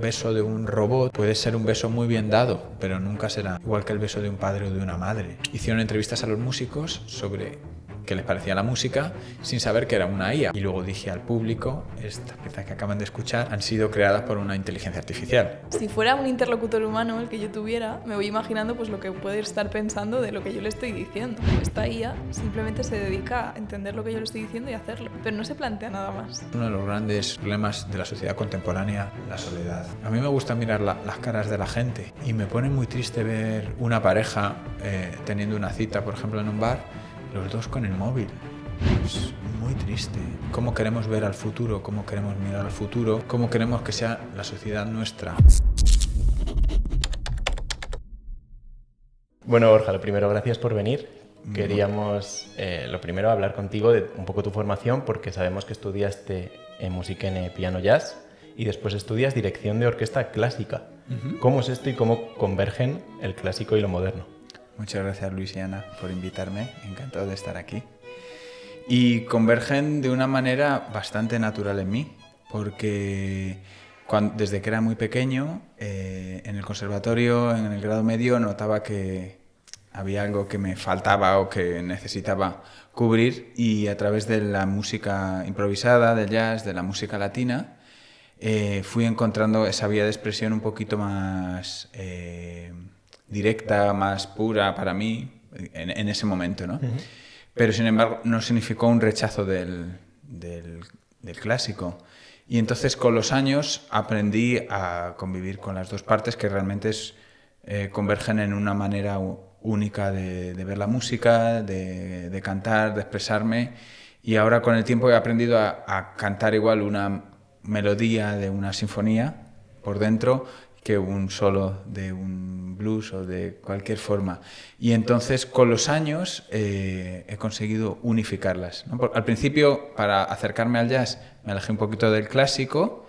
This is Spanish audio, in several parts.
beso de un robot puede ser un beso muy bien dado, pero nunca será igual que el beso de un padre o de una madre. Hicieron entrevistas a los músicos sobre qué les parecía la música sin saber que era una IA. Y luego dije al público, estas piezas que acaban de escuchar han sido creadas por una inteligencia artificial. Si fuera un interlocutor humano el que yo tuviera, me voy imaginando pues lo que puede estar pensando de lo que yo le estoy diciendo. Esta IA simplemente se dedica a entender lo que yo le estoy diciendo y hacerlo, pero no se plantea nada más. Uno de los grandes problemas de la sociedad contemporánea, la soledad. A mí me gusta mirar las caras de la gente y me pone muy triste ver una pareja teniendo una cita, por ejemplo, en un bar, los dos con el móvil. Es muy triste. ¿Cómo queremos ver al futuro? ¿Cómo queremos mirar al futuro? ¿Cómo queremos que sea la sociedad nuestra? Bueno, Borja, lo primero, gracias por venir. Queríamos, lo primero, hablar contigo de un poco tu formación, porque sabemos que estudiaste en Musikene piano jazz y después estudias dirección de orquesta clásica. ¿Cómo es esto y cómo convergen el clásico y lo moderno? Muchas gracias, Luis y Ana, por invitarme. Encantado de estar aquí. Y convergen de una manera bastante natural en mí, porque desde que era muy pequeño, en el conservatorio, en el grado medio, notaba que había algo que me faltaba o que necesitaba cubrir, y a través de la música improvisada, del jazz, de la música latina, fui encontrando esa vía de expresión un poquito más directa, más pura para mí en ese momento, ¿no? Pero sin embargo no significó un rechazo del clásico. Y entonces con los años aprendí a convivir con las dos partes, que realmente convergen en una manera única de ver la música, de cantar, de expresarme. Y ahora con el tiempo he aprendido a cantar igual una melodía de una sinfonía por dentro que un solo de un blues o de cualquier forma. Y entonces con los años he conseguido unificarlas, ¿no? Al principio, para acercarme al jazz, me alejé un poquito del clásico,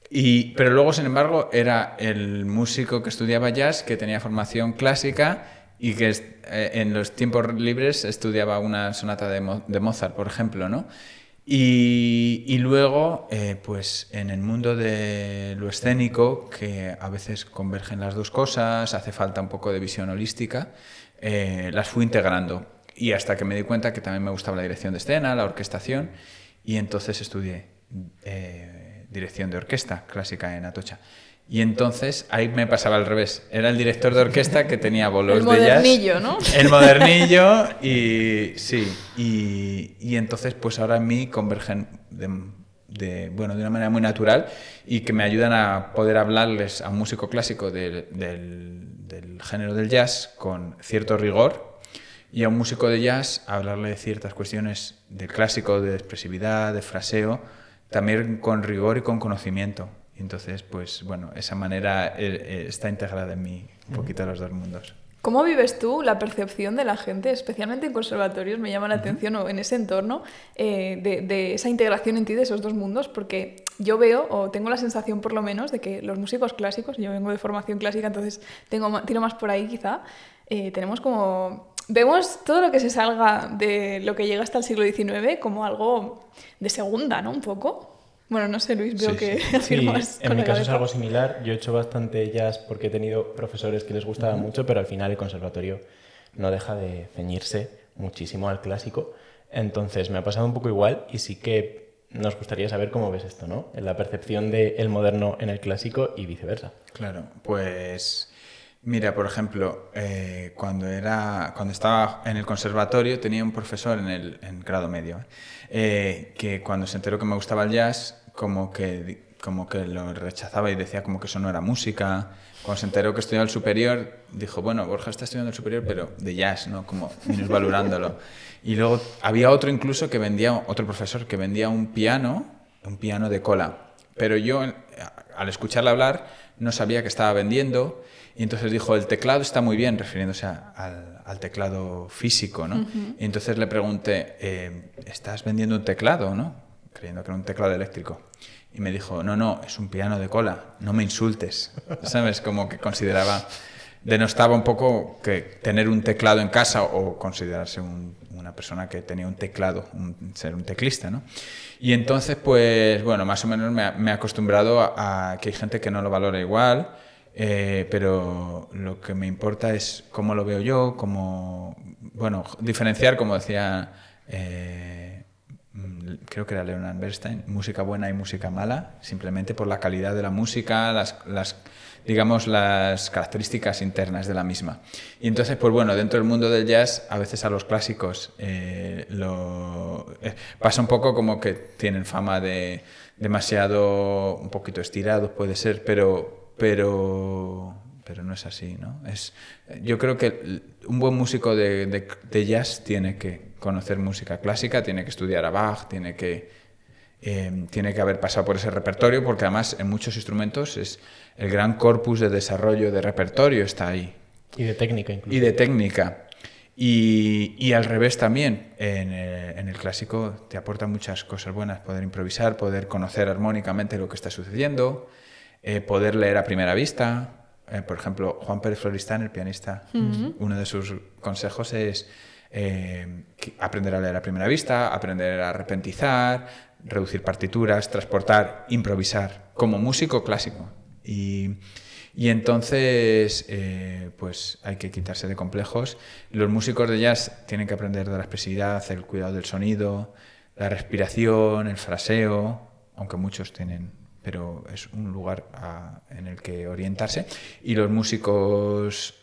pero luego, sin embargo, era el músico que estudiaba jazz, que tenía formación clásica y que en los tiempos libres estudiaba una sonata de Mozart, por ejemplo, ¿no? Y luego, pues en el mundo de lo escénico, que a veces convergen las dos cosas, hace falta un poco de visión holística, las fui integrando. Y hasta que me di cuenta que también me gustaba la dirección de escena, la orquestación, y entonces estudié dirección de orquesta clásica en Atocha. Y entonces ahí me pasaba al revés. Era el director de orquesta que tenía bolos de jazz. El modernillo, ¿no? El modernillo, y sí. Y entonces pues ahora en mí convergen de una manera muy natural, y que me ayudan a poder hablarles a un músico clásico del género del jazz con cierto rigor, y a un músico de jazz hablarle de ciertas cuestiones del clásico, de expresividad, de fraseo, también con rigor y con conocimiento. Entonces, pues bueno, esa manera está integrada en mí un poquito los dos mundos. ¿Cómo vives tú la percepción de la gente, especialmente en conservatorios, me llama la atención, o en ese entorno, de esa integración en ti de esos dos mundos? Porque yo veo, o tengo la sensación por lo menos, de que los músicos clásicos, yo vengo de formación clásica, entonces tiro más por ahí quizá, tenemos como... Vemos todo lo que se salga de lo que llega hasta el siglo XIX como algo de segunda, ¿no? Un poco. Bueno, no sé, Luis, veo que afirmas. Sí, en mi caso es algo similar. Yo he hecho bastante jazz porque he tenido profesores que les gustaba mucho, pero al final el conservatorio no deja de ceñirse muchísimo al clásico. Entonces me ha pasado un poco igual, y sí que nos gustaría saber cómo ves esto, ¿no? En la percepción del moderno en el clásico y viceversa. Claro, pues mira, por ejemplo, cuando estaba en el conservatorio tenía un profesor en grado medio, que cuando se enteró que me gustaba el jazz, como que lo rechazaba y decía como que eso no era música. Cuando se enteró que estudiaba el superior, dijo, bueno, Borja está estudiando el superior, pero de jazz, ¿no? Como minusvalorándolo. Y luego había otro profesor que vendía un piano de cola. Pero yo, al escucharle hablar, no sabía que estaba vendiendo. Y entonces dijo, el teclado está muy bien, refiriéndose al teclado físico, ¿no? Y entonces le pregunté, ¿estás vendiendo un teclado, no? Creyendo que era un teclado eléctrico. Y me dijo, no, es un piano de cola, no me insultes. ¿Sabes? Como que consideraba denostaba un poco que tener un teclado en casa o considerarse una persona que tenía un teclado, ser un teclista, ¿no? Y entonces, pues, bueno, más o menos me he acostumbrado a que hay gente que no lo valora igual, pero lo que me importa es cómo lo veo yo, bueno, diferenciar, como decía, creo que era Leonard Bernstein, música buena y música mala, simplemente por la calidad de la música, digamos, las características internas de la misma. Y entonces, pues bueno, dentro del mundo del jazz, a veces a los clásicos pasa un poco como que tienen fama de demasiado, un poquito estirados, puede ser, pero no es así, ¿no? Yo creo que un buen músico de jazz tiene que conocer música clásica, tiene que estudiar a Bach, tiene que haber pasado por ese repertorio, porque además en muchos instrumentos el gran corpus de desarrollo de repertorio está ahí. Y de técnica incluso. Y de técnica. Y al revés también, en el clásico te aporta muchas cosas buenas, poder improvisar, poder conocer armónicamente lo que está sucediendo, poder leer a primera vista. Por ejemplo, Juan Pérez Floristán, el pianista, uno de sus consejos es aprender a leer a primera vista, aprender a repentizar, reducir partituras, transportar, improvisar, como músico clásico. Y entonces, pues hay que quitarse de complejos. Los músicos de jazz tienen que aprender de la expresividad, el cuidado del sonido, la respiración, el fraseo, aunque muchos tienen, pero es un lugar en el que orientarse. Y los músicos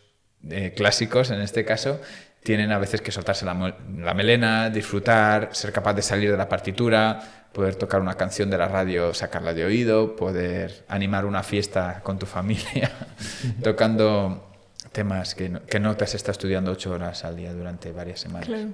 clásicos, en este caso, tienen a veces que soltarse la melena, disfrutar, ser capaz de salir de la partitura, poder tocar una canción de la radio, sacarla de oído, poder animar una fiesta con tu familia, tocando temas que no te has estado estudiando 8 horas al día durante varias semanas. Claro.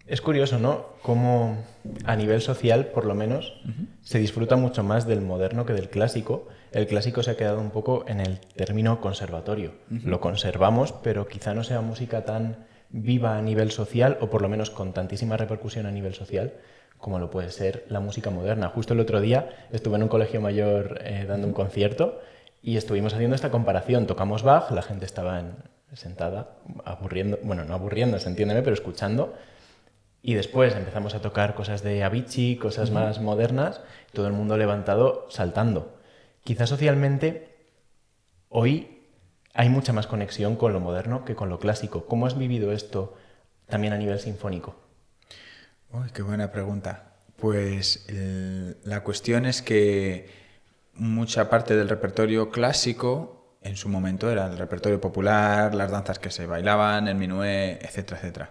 Es curioso, ¿no? Cómo a nivel social, por lo menos, se disfruta mucho más del moderno que del clásico. El clásico se ha quedado un poco en el término conservatorio. Lo conservamos, pero quizá no sea música tan viva a nivel social, o por lo menos con tantísima repercusión a nivel social, como lo puede ser la música moderna. Justo el otro día estuve en un colegio mayor dando un concierto y estuvimos haciendo esta comparación. Tocamos Bach, la gente estaba sentada, no aburriéndose, entiéndeme, pero escuchando. Y después empezamos a tocar cosas de Avicii, cosas más modernas, todo el mundo levantado, saltando. Quizás socialmente hoy hay mucha más conexión con lo moderno que con lo clásico. ¿Cómo has vivido esto también a nivel sinfónico? Uy, qué buena pregunta. Pues la cuestión es que mucha parte del repertorio clásico en su momento era el repertorio popular, las danzas que se bailaban, el minué, etcétera, etcétera.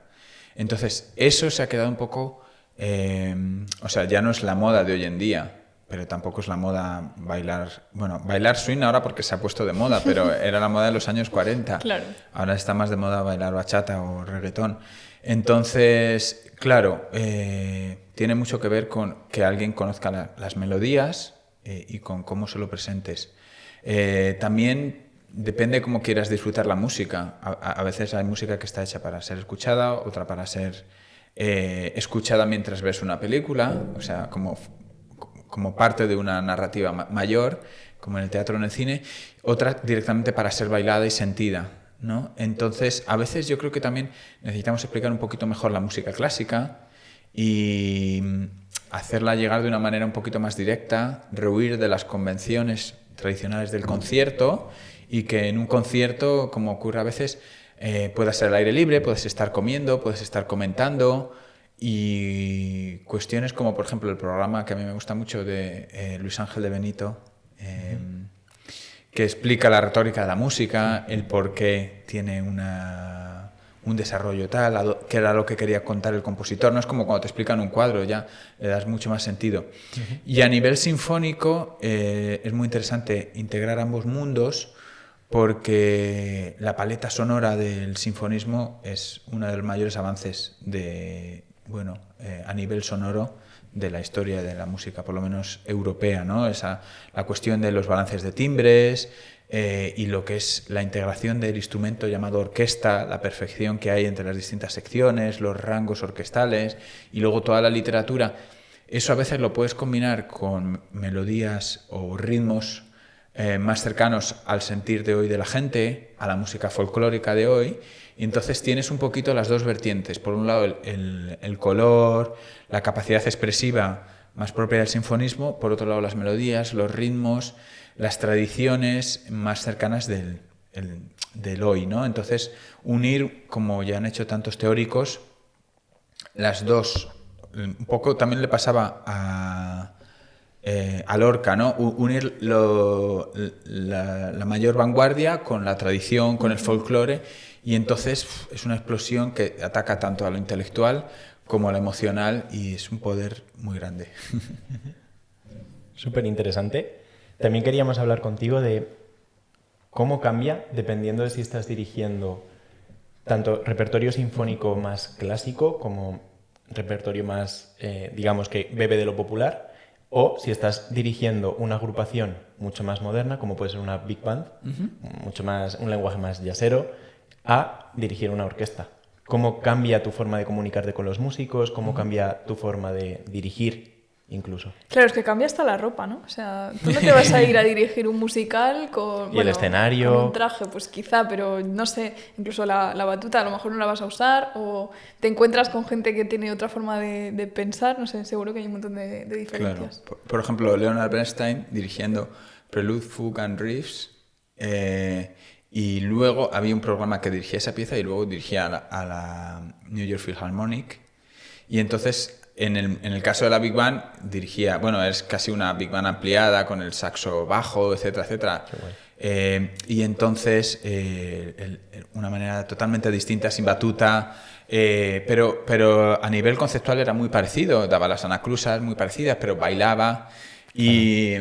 Entonces, eso se ha quedado un poco... o sea, ya no es la moda de hoy en día, pero tampoco es la moda bailar... Bueno, bailar swing ahora porque se ha puesto de moda, pero era la moda de los años 40. Claro. Ahora está más de moda bailar bachata o reggaetón. Entonces, claro, tiene mucho que ver con que alguien conozca las melodías y con cómo se lo presentes. También... depende cómo quieras disfrutar la música. A veces hay música que está hecha para ser escuchada, otra para ser escuchada mientras ves una película, o sea, como parte de una narrativa mayor, como en el teatro o en el cine, otra directamente para ser bailada y sentida, ¿no? Entonces, a veces yo creo que también necesitamos explicar un poquito mejor la música clásica y hacerla llegar de una manera un poquito más directa, rehuir de las convenciones tradicionales del concierto, y que en un concierto, como ocurre a veces, puedas ser al aire libre, puedes estar comiendo, puedes estar comentando, y cuestiones como, por ejemplo, el programa que a mí me gusta mucho de Luis Ángel de Benito, que explica la retórica de la música, el por qué tiene un desarrollo tal, que era lo que quería contar el compositor. No es como cuando te explican un cuadro, ya le das mucho más sentido. Y a nivel sinfónico es muy interesante integrar ambos mundos, porque la paleta sonora del sinfonismo es uno de los mayores avances a nivel sonoro de la historia de la música, por lo menos europea, ¿no? La cuestión de los balances de timbres y lo que es la integración del instrumento llamado orquesta, la perfección que hay entre las distintas secciones, los rangos orquestales y luego toda la literatura. Eso a veces lo puedes combinar con melodías o ritmos más cercanos al sentir de hoy de la gente, a la música folclórica de hoy, y entonces tienes un poquito las dos vertientes. Por un lado el color, la capacidad expresiva más propia del sinfonismo, por otro lado las melodías, los ritmos, las tradiciones más cercanas del hoy, ¿no? Entonces, unir, como ya han hecho tantos teóricos, las dos. Un poco también le pasaba a Lorca, ¿no? Unir la mayor vanguardia con la tradición, con el folclore, y entonces es una explosión que ataca tanto a lo intelectual como a lo emocional, y es un poder muy grande. Súper interesante. También queríamos hablar contigo de cómo cambia dependiendo de si estás dirigiendo tanto repertorio sinfónico más clásico como repertorio más, digamos, que bebe de lo popular, o si estás dirigiendo una agrupación mucho más moderna, como puede ser una big band, mucho más, un lenguaje más jazzero, a dirigir una orquesta. ¿Cómo cambia tu forma de comunicarte con los músicos? ¿Cómo cambia tu forma de dirigir incluso? Claro, es que cambia hasta la ropa, ¿no? O sea, tú no te vas a ir a dirigir un musical con... Y el escenario... Con un traje, pues quizá, pero no sé, incluso la batuta a lo mejor no la vas a usar, o te encuentras con gente que tiene otra forma de pensar, no sé, seguro que hay un montón de diferencias. Claro. Por ejemplo, Leonard Bernstein dirigiendo Prelude, Fugue and Riffs, y luego había un programa que dirigía esa pieza y luego dirigía a la New York Philharmonic, y entonces en el caso de la Big Band dirigía, bueno, es casi una Big Band ampliada con el saxo bajo, etcétera, etcétera. Y entonces una manera totalmente distinta, sin batuta, pero a nivel conceptual era muy parecido, daba las anaclusas muy parecidas, pero bailaba y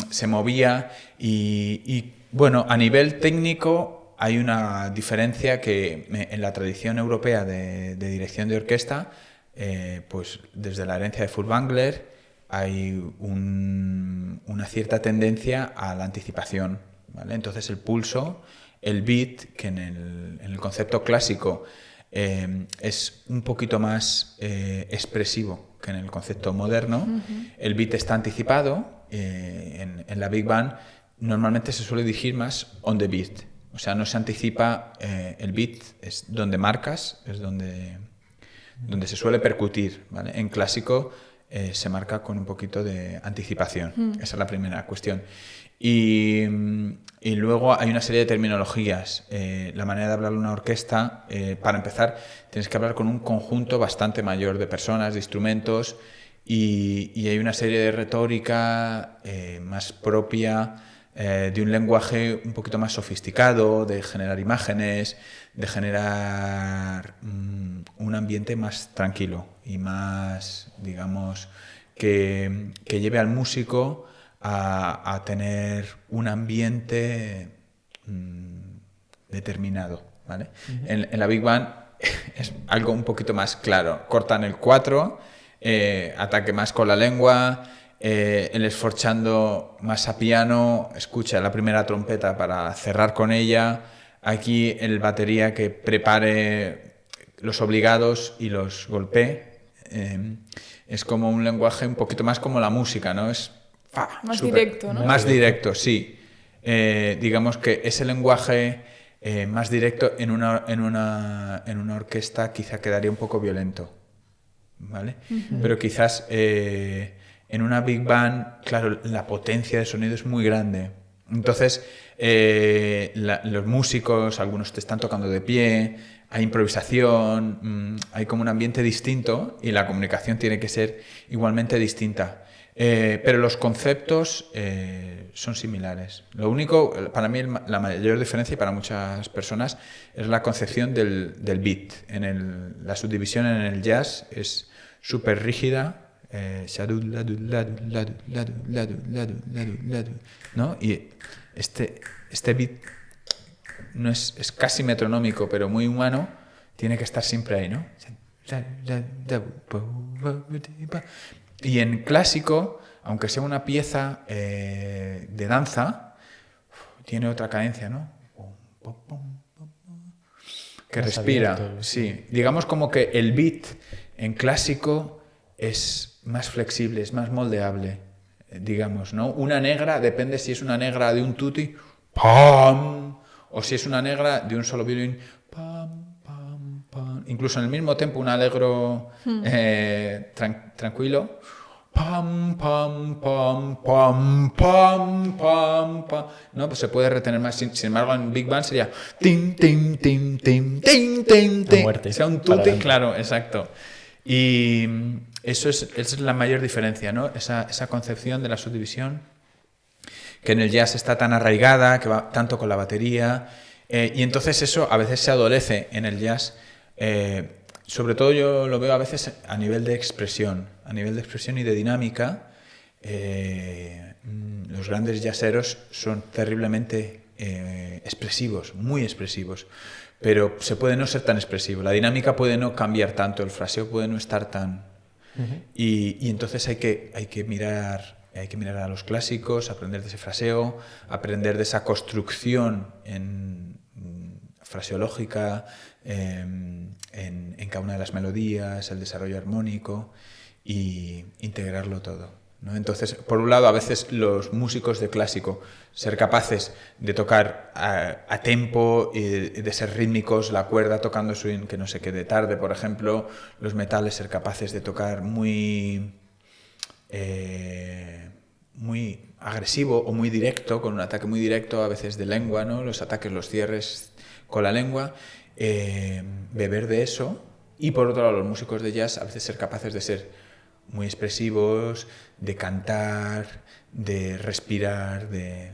se movía, y bueno, a nivel técnico hay una diferencia que en la tradición europea de dirección de orquesta, pues desde la herencia de Furtwängler hay una cierta tendencia a la anticipación, ¿vale? Entonces el pulso, el beat, que en el concepto clásico es un poquito más expresivo que en el concepto moderno, el beat está anticipado. En la Big Band normalmente se suele dirigir más on the beat, o sea, no se anticipa, el beat es donde marcas, es donde se suele percutir, ¿vale? En clásico se marca con un poquito de anticipación. Esa es la primera cuestión. Y luego hay una serie de terminologías. La manera de hablar una orquesta, para empezar, tienes que hablar con un conjunto bastante mayor de personas, de instrumentos, y hay una serie de retórica más propia, de un lenguaje un poquito más sofisticado, de generar imágenes, de generar un ambiente más tranquilo y más, digamos, que lleve al músico a tener un ambiente determinado, ¿vale? En la Big Band es algo un poquito más claro. Cortan el 4, ataque más con la lengua, el sforzando más a piano, escucha la primera trompeta para cerrar con ella. Aquí el batería que prepare los obligados y los golpee. Es como un lenguaje un poquito más como la música, ¿no? Es más directo, ¿no? Más directo, sí. Digamos que ese lenguaje más directo en una orquesta quizá quedaría un poco violento, ¿vale? Pero quizás en una Big Band, claro, la potencia de sonido es muy grande. Entonces, los músicos, algunos te están tocando de pie, hay improvisación, hay como un ambiente distinto, y la comunicación tiene que ser igualmente distinta. Pero los conceptos son similares. Lo único, para mí, la mayor diferencia, y para muchas personas, es la concepción del beat. La subdivisión en el jazz es súper rígida, ¿no? Y este beat no es casi metronómico, pero muy humano, tiene que estar siempre ahí, ¿no? Y en clásico, aunque sea una pieza de danza, tiene otra cadencia, ¿no? Que más respira. Abierto, sí. Digamos como que el beat en clásico es más flexible, es más moldeable. digamos, ¿no? Una negra depende si es una negra de un tutti, ¡pam! O si es una negra de un solo violín, ¡pam, pam, pam! Incluso en el mismo tempo, un allegro tranquilo, pam, pam, pam, pam, pam, pam, pam. ¿No? Pues se puede retener más. Sin embargo, en Big Band sería tin, tin, tin, tin, tin, tin, tin. Muerte. Sea un tutti, claro, exacto. Y esa es la mayor diferencia, ¿no? Esa concepción de la subdivisión que en el jazz está tan arraigada, que va tanto con la batería, y entonces eso a veces se adolece en el jazz. Sobre todo yo lo veo a veces a nivel de expresión y de dinámica. Los grandes jazzeros son terriblemente expresivos, muy expresivos, pero se puede no ser tan expresivo, la dinámica puede no cambiar tanto, el fraseo puede no estar tan... Y entonces hay que mirar a los clásicos, aprender de ese fraseo, aprender de esa construcción fraseológica, en cada una de las melodías, el desarrollo armónico, y integrarlo todo, ¿no? Entonces, por un lado, a veces los músicos de clásico, ser capaces de tocar a tempo, y de ser rítmicos, la cuerda tocando swing, que no se quede tarde, por ejemplo, los metales, ser capaces de tocar muy agresivo o muy directo, con un ataque muy directo, a veces de lengua, ¿no? Los ataques, los cierres con la lengua, beber de eso. Y por otro lado, los músicos de jazz a veces ser capaces de ser muy expresivos, de cantar, de respirar, de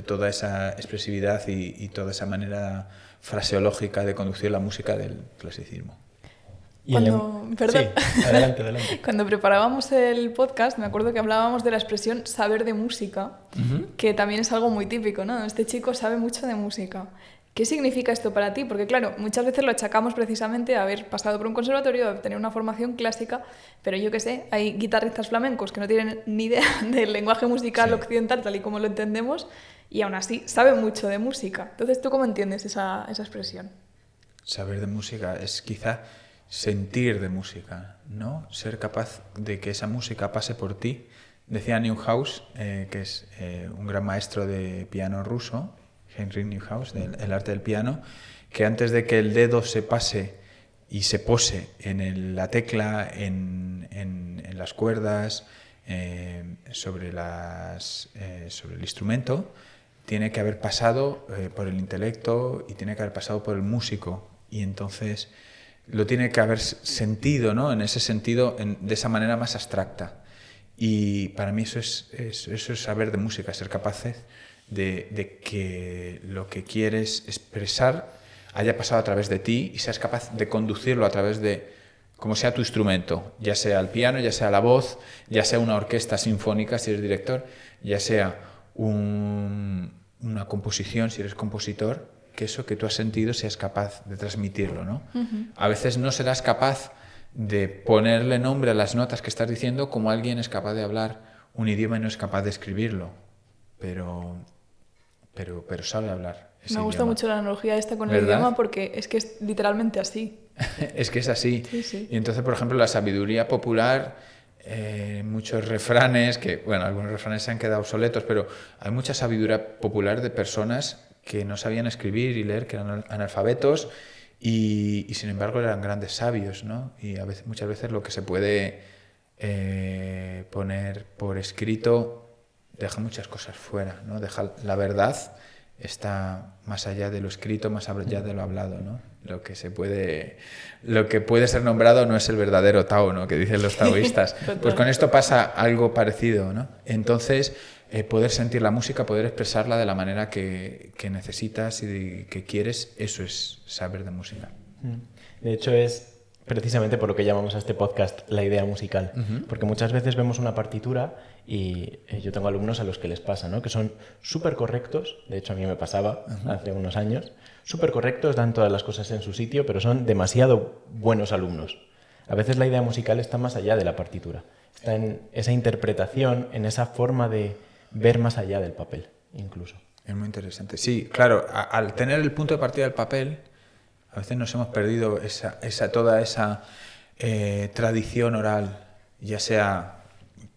toda esa expresividad y toda esa manera fraseológica de conducir la música del clasicismo. Perdón. Sí, adelante. Cuando preparábamos el podcast, me acuerdo que hablábamos de la expresión saber de música, que también es algo muy típico, ¿no? Este chico sabe mucho de música. ¿Qué significa esto para ti? Porque claro, muchas veces lo achacamos precisamente a haber pasado por un conservatorio, a tener una formación clásica, pero yo qué sé, hay guitarristas flamencos que no tienen ni idea del lenguaje musical occidental tal y como lo entendemos, y aún así saben mucho de música. Entonces, ¿tú cómo entiendes esa expresión? Saber de música es quizá sentir de música, ¿no? Ser capaz de que esa música pase por ti. Decía Neuhaus, que es un gran maestro de piano ruso, Heinrich Neuhaus, del arte del piano, que antes de que el dedo se pase y se pose en la tecla, en las cuerdas, sobre el instrumento, tiene que haber pasado por el intelecto y tiene que haber pasado por el músico, y entonces lo tiene que haber sentido, ¿no? En ese sentido, de esa manera más abstracta. Y para mí eso es saber de música, ser capaces de que lo que quieres expresar haya pasado a través de ti y seas capaz de conducirlo a través de, como sea tu instrumento, ya sea el piano, ya sea la voz, ya sea una orquesta sinfónica si eres director, ya sea una composición si eres compositor, que eso que tú has sentido seas capaz de transmitirlo, ¿no? A veces no serás capaz de ponerle nombre a las notas que estás diciendo como alguien es capaz de hablar un idioma y no es capaz de escribirlo, pero sabe hablar ese Me gusta idioma. mucho la analogía esta con el ¿Verdad? idioma, porque es que es literalmente así. Es que es así. Sí. Y entonces, por ejemplo, la sabiduría popular, muchos refranes, que, bueno, algunos refranes se han quedado obsoletos, pero hay mucha sabiduría popular de personas que no sabían escribir y leer, que eran analfabetos y sin embargo eran grandes sabios, ¿no? Y muchas veces lo que se puede poner por escrito deja muchas cosas fuera, ¿no? La verdad está más allá de lo escrito, más allá de lo hablado, ¿no? Lo que puede ser nombrado no es el verdadero Tao, ¿no? Que dicen los taoístas. Pues con esto pasa algo parecido, ¿no? Entonces, poder sentir la música, poder expresarla de la manera que necesitas y que quieres, eso es saber de música. De hecho, es precisamente por lo que llamamos a este podcast la idea musical. Porque muchas veces vemos una partitura y yo tengo alumnos a los que les pasa, ¿no? Que son súper correctos, de hecho a mí me pasaba hace unos años, súper correctos, dan todas las cosas en su sitio, pero son demasiado buenos alumnos. A veces la idea musical está más allá de la partitura, está en esa interpretación, en esa forma de ver más allá del papel, incluso. Es muy interesante. Sí, claro, al tener el punto de partida del papel, a veces nos hemos perdido toda esa tradición oral, ya sea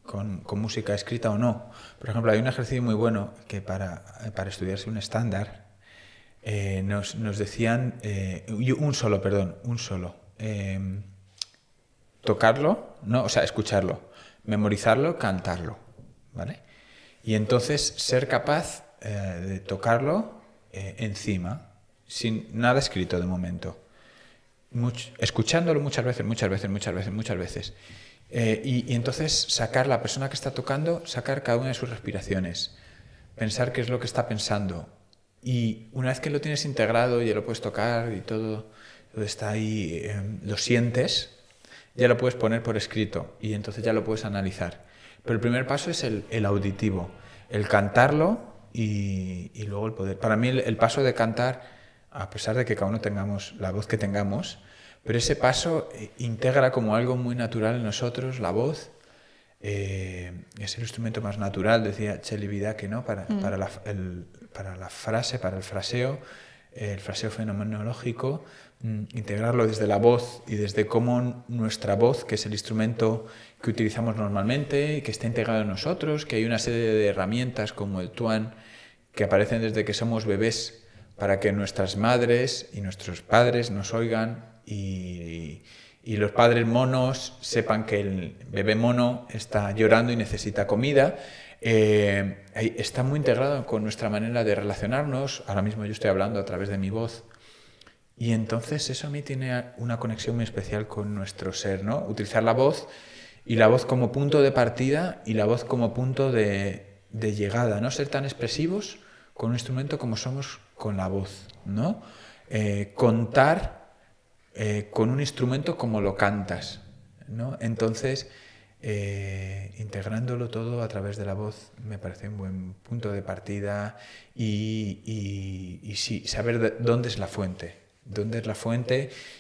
con música escrita o no. Por ejemplo, hay un ejercicio muy bueno que para estudiarse un estándar nos decían, un solo, tocarlo, no, o sea, escucharlo, memorizarlo, cantarlo, ¿vale? Y entonces ser capaz de tocarlo encima, sin nada escrito de momento. Escuchándolo muchas veces. Y entonces sacar la persona que está tocando, sacar cada una de sus respiraciones, pensar qué es lo que está pensando. Y una vez que lo tienes integrado y ya lo puedes tocar y todo está ahí, lo sientes, ya lo puedes poner por escrito y entonces ya lo puedes analizar. Pero el primer paso es el auditivo, el cantarlo y luego el poder. Para mí el paso de cantar, a pesar de que cada uno tengamos la voz que tengamos, pero ese paso integra como algo muy natural en nosotros, la voz. Es el instrumento más natural, decía Celibidache, ¿no? Para la frase, para el fraseo fenomenológico, integrarlo desde la voz y desde cómo nuestra voz, que es el instrumento que utilizamos normalmente y que está integrado en nosotros, que hay una serie de herramientas como el tuan que aparecen desde que somos bebés para que nuestras madres y nuestros padres nos oigan y los padres monos sepan que el bebé mono está llorando y necesita comida. Está muy integrado con nuestra manera de relacionarnos. Ahora mismo yo estoy hablando a través de mi voz. Y entonces eso a mí tiene una conexión muy especial con nuestro ser, ¿no? Utilizar la voz y la voz como punto de partida y la voz como punto de llegada. No ser tan expresivos con un instrumento como somos con la voz, ¿no? Contar con un instrumento como lo cantas, ¿no? Entonces, integrándolo todo a través de la voz me parece un buen punto de partida y sí, saber dónde es la fuente,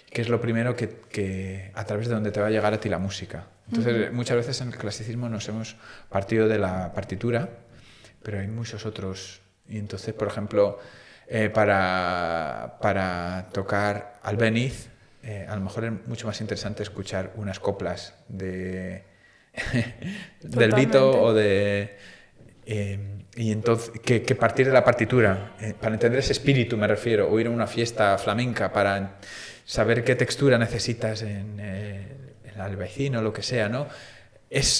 qué es lo primero que a través de donde te va a llegar a ti la música. Entonces, muchas veces en el clasicismo nos hemos partido de la partitura, pero hay muchos otros. Y entonces, por ejemplo, para tocar Albéniz, a lo mejor es mucho más interesante escuchar unas coplas del Vito o de... y entonces, que partir de la partitura, para entender ese espíritu me refiero, o ir a una fiesta flamenca para saber qué textura necesitas en el albaicín o lo que sea, ¿no?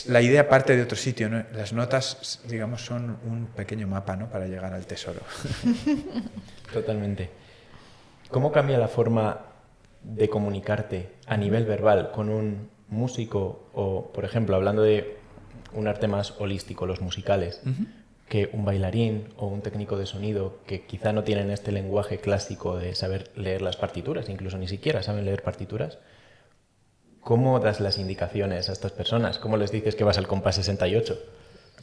La idea parte de otro sitio, ¿no? Las notas, digamos, son un pequeño mapa, ¿no? Para llegar al tesoro. Totalmente. ¿Cómo cambia la forma de comunicarte a nivel verbal con un músico o, por ejemplo, hablando de un arte más holístico, los musicales, que un bailarín o un técnico de sonido que quizá no tienen este lenguaje clásico de saber leer las partituras, incluso ni siquiera saben leer partituras? ¿Cómo das las indicaciones a estas personas? ¿Cómo les dices que vas al compás 68?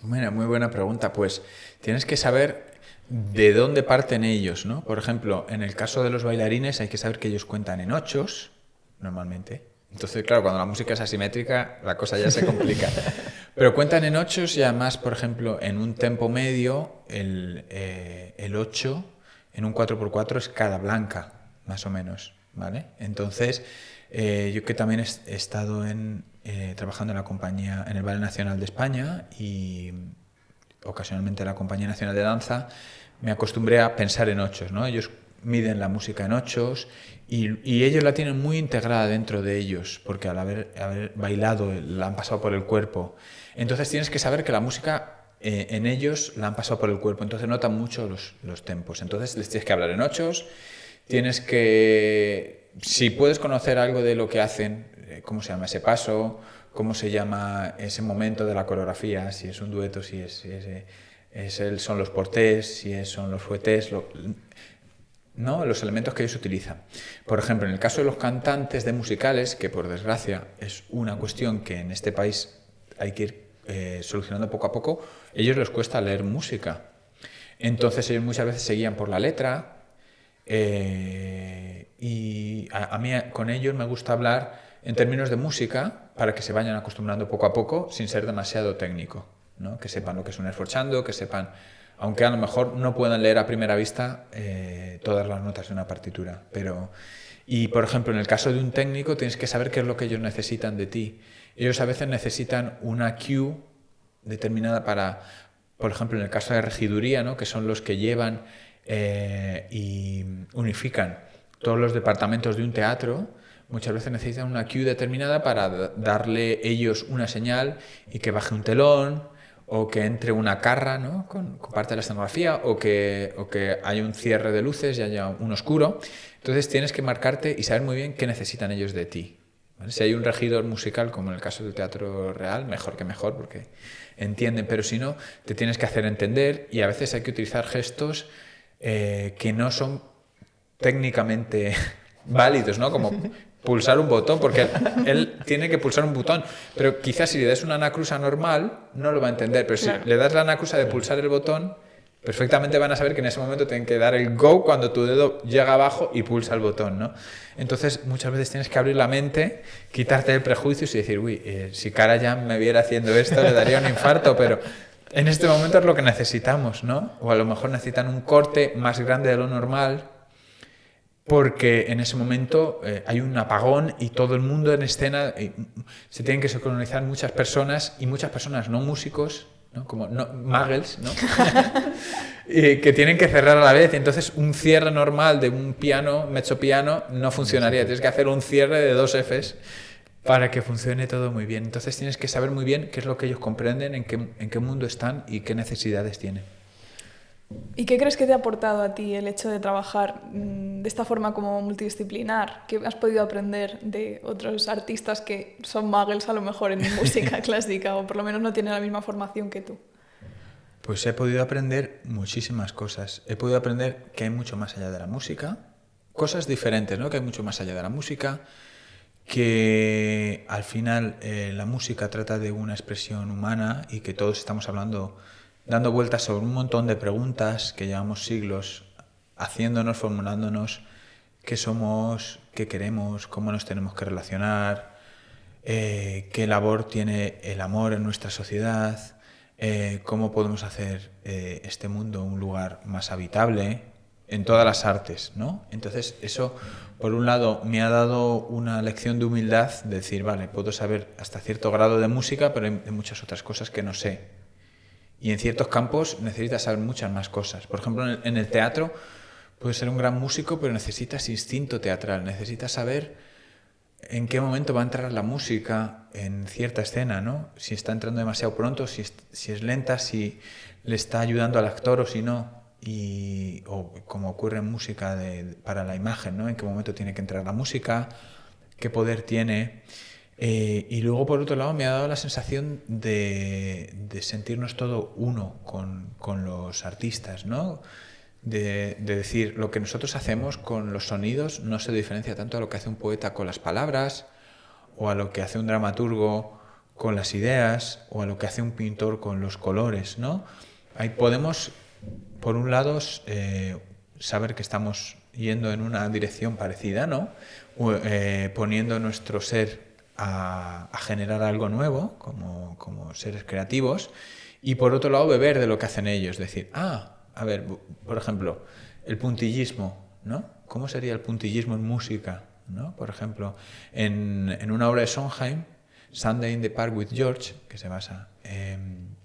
Bueno, muy buena pregunta. Pues tienes que saber de dónde parten ellos, ¿no? Por ejemplo, en el caso de los bailarines hay que saber que ellos cuentan en ochos, normalmente. Entonces, claro, cuando la música es asimétrica, la cosa ya se complica. Pero cuentan en ochos y además, por ejemplo, en un tempo medio, el 8 en un 4x4 es cada blanca, más o menos, ¿vale? Entonces, yo que también he estado trabajando en la compañía, en el Ballet Nacional de España y ocasionalmente en la Compañía Nacional de Danza, me acostumbré a pensar en ochos, ¿no? Ellos miden la música en ochos y ellos la tienen muy integrada dentro de ellos, porque al haber bailado la han pasado por el cuerpo. Entonces tienes que saber que la música en ellos la han pasado por el cuerpo, entonces notan mucho los tempos. Entonces les tienes que hablar en ochos, tienes que, si puedes conocer algo de lo que hacen, cómo se llama ese paso, cómo se llama ese momento de la coreografía, si es un dueto, si son los portés, si son los fouettés, ¿no? Los elementos que ellos utilizan. Por ejemplo, en el caso de los cantantes de musicales, que por desgracia es una cuestión que en este país hay que ir solucionando poco a poco, a ellos les cuesta leer música. Entonces ellos muchas veces se guían por la letra y a mí con ellos me gusta hablar en términos de música para que se vayan acostumbrando poco a poco sin ser demasiado técnico, ¿no? Que sepan lo que es un esforzando, que sepan, aunque a lo mejor no puedan leer a primera vista todas las notas de una partitura, y por ejemplo en el caso de un técnico tienes que saber qué es lo que ellos necesitan de ti. Ellos a veces necesitan una cue determinada para, por ejemplo, en el caso de regiduría, ¿no? Que son los que llevan y unifican todos los departamentos de un teatro, muchas veces necesitan una cue determinada para darle ellos una señal y que baje un telón, o que entre una carra, ¿no? con parte de la escenografía, o que haya un cierre de luces y haya un oscuro. Entonces tienes que marcarte y saber muy bien qué necesitan ellos de ti. ¿Vale? Si hay un regidor musical, como en el caso del teatro real, mejor que mejor, porque entienden, pero si no, te tienes que hacer entender, y a veces hay que utilizar gestos que no son técnicamente válidos, ¿no? Como pulsar un botón, porque él tiene que pulsar un botón, pero quizás si le das una anacrusa normal no lo va a entender, pero si le das la anacrusa de pulsar el botón, perfectamente van a saber que en ese momento tienen que dar el go cuando tu dedo llega abajo y pulsa el botón, ¿no? Entonces muchas veces tienes que abrir la mente, quitarte el prejuicio y decir, uy, si Karajan me viera haciendo esto le daría un infarto, pero en este momento es lo que necesitamos, ¿no? O a lo mejor necesitan un corte más grande de lo normal, porque en ese momento hay un apagón y todo el mundo en escena, se tienen que sincronizar muchas personas, y muchas personas no músicos, ¿no? Como muggles, ¿no? Que tienen que cerrar a la vez. Entonces un cierre normal de un piano, mezzopiano, no funcionaría. Tienes que hacer un cierre de 2 Fs para que funcione todo muy bien. Entonces tienes que saber muy bien qué es lo que ellos comprenden, en qué mundo están y qué necesidades tienen. ¿Y qué crees que te ha aportado a ti el hecho de trabajar de esta forma como multidisciplinar? ¿Qué has podido aprender de otros artistas que son muggles a lo mejor en música clásica, o por lo menos no tienen la misma formación que tú? Pues he podido aprender muchísimas cosas. He podido aprender que hay mucho más allá de la música, cosas diferentes, ¿no? Que hay mucho más allá de la música, que al final la música trata de una expresión humana y que todos estamos hablando, dando vueltas sobre un montón de preguntas que llevamos siglos haciéndonos, formulándonos: qué somos, qué queremos, cómo nos tenemos que relacionar, qué labor tiene el amor en nuestra sociedad, cómo podemos hacer este mundo un lugar más habitable en todas las artes, ¿no? Entonces eso, por un lado, me ha dado una lección de humildad, de decir, vale, puedo saber hasta cierto grado de música, pero hay muchas otras cosas que no sé. Y en ciertos campos necesitas saber muchas más cosas. Por ejemplo, en el teatro puedes ser un gran músico, pero necesitas instinto teatral. Necesitas saber en qué momento va a entrar la música en cierta escena, ¿no? Si está entrando demasiado pronto, si es lenta, si le está ayudando al actor o si no. O como ocurre en música para la imagen, ¿no? En qué momento tiene que entrar la música, qué poder tiene. Y luego, por otro lado, me ha dado la sensación de sentirnos todo uno con los artistas, ¿no? De decir, lo que nosotros hacemos con los sonidos no se diferencia tanto a lo que hace un poeta con las palabras, o a lo que hace un dramaturgo con las ideas, o a lo que hace un pintor con los colores, ¿no? Ahí podemos, por un lado, saber que estamos yendo en una dirección parecida, ¿no? Poniendo nuestro ser a generar algo nuevo, como seres creativos, y por otro lado beber de lo que hacen ellos, decir, a ver, por ejemplo, el puntillismo, ¿no? ¿Cómo sería el puntillismo en música, ¿no? Por ejemplo, en una obra de Sondheim, Sunday in the Park with George, que se basa en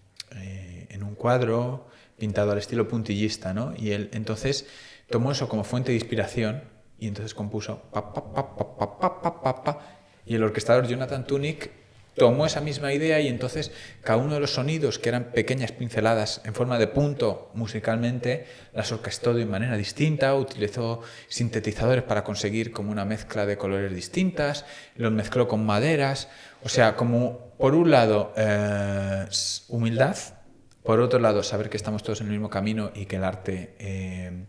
un cuadro pintado al estilo puntillista, ¿no? Y él entonces tomó eso como fuente de inspiración y entonces compuso pa, pa, pa, pa, pa, pa, pa, pa, pa. Y el orquestador Jonathan Tunick tomó esa misma idea y entonces cada uno de los sonidos, que eran pequeñas pinceladas en forma de punto musicalmente, las orquestó de manera distinta, utilizó sintetizadores para conseguir como una mezcla de colores distintas, los mezcló con maderas, o sea, como por un lado humildad, por otro lado saber que estamos todos en el mismo camino y que el arte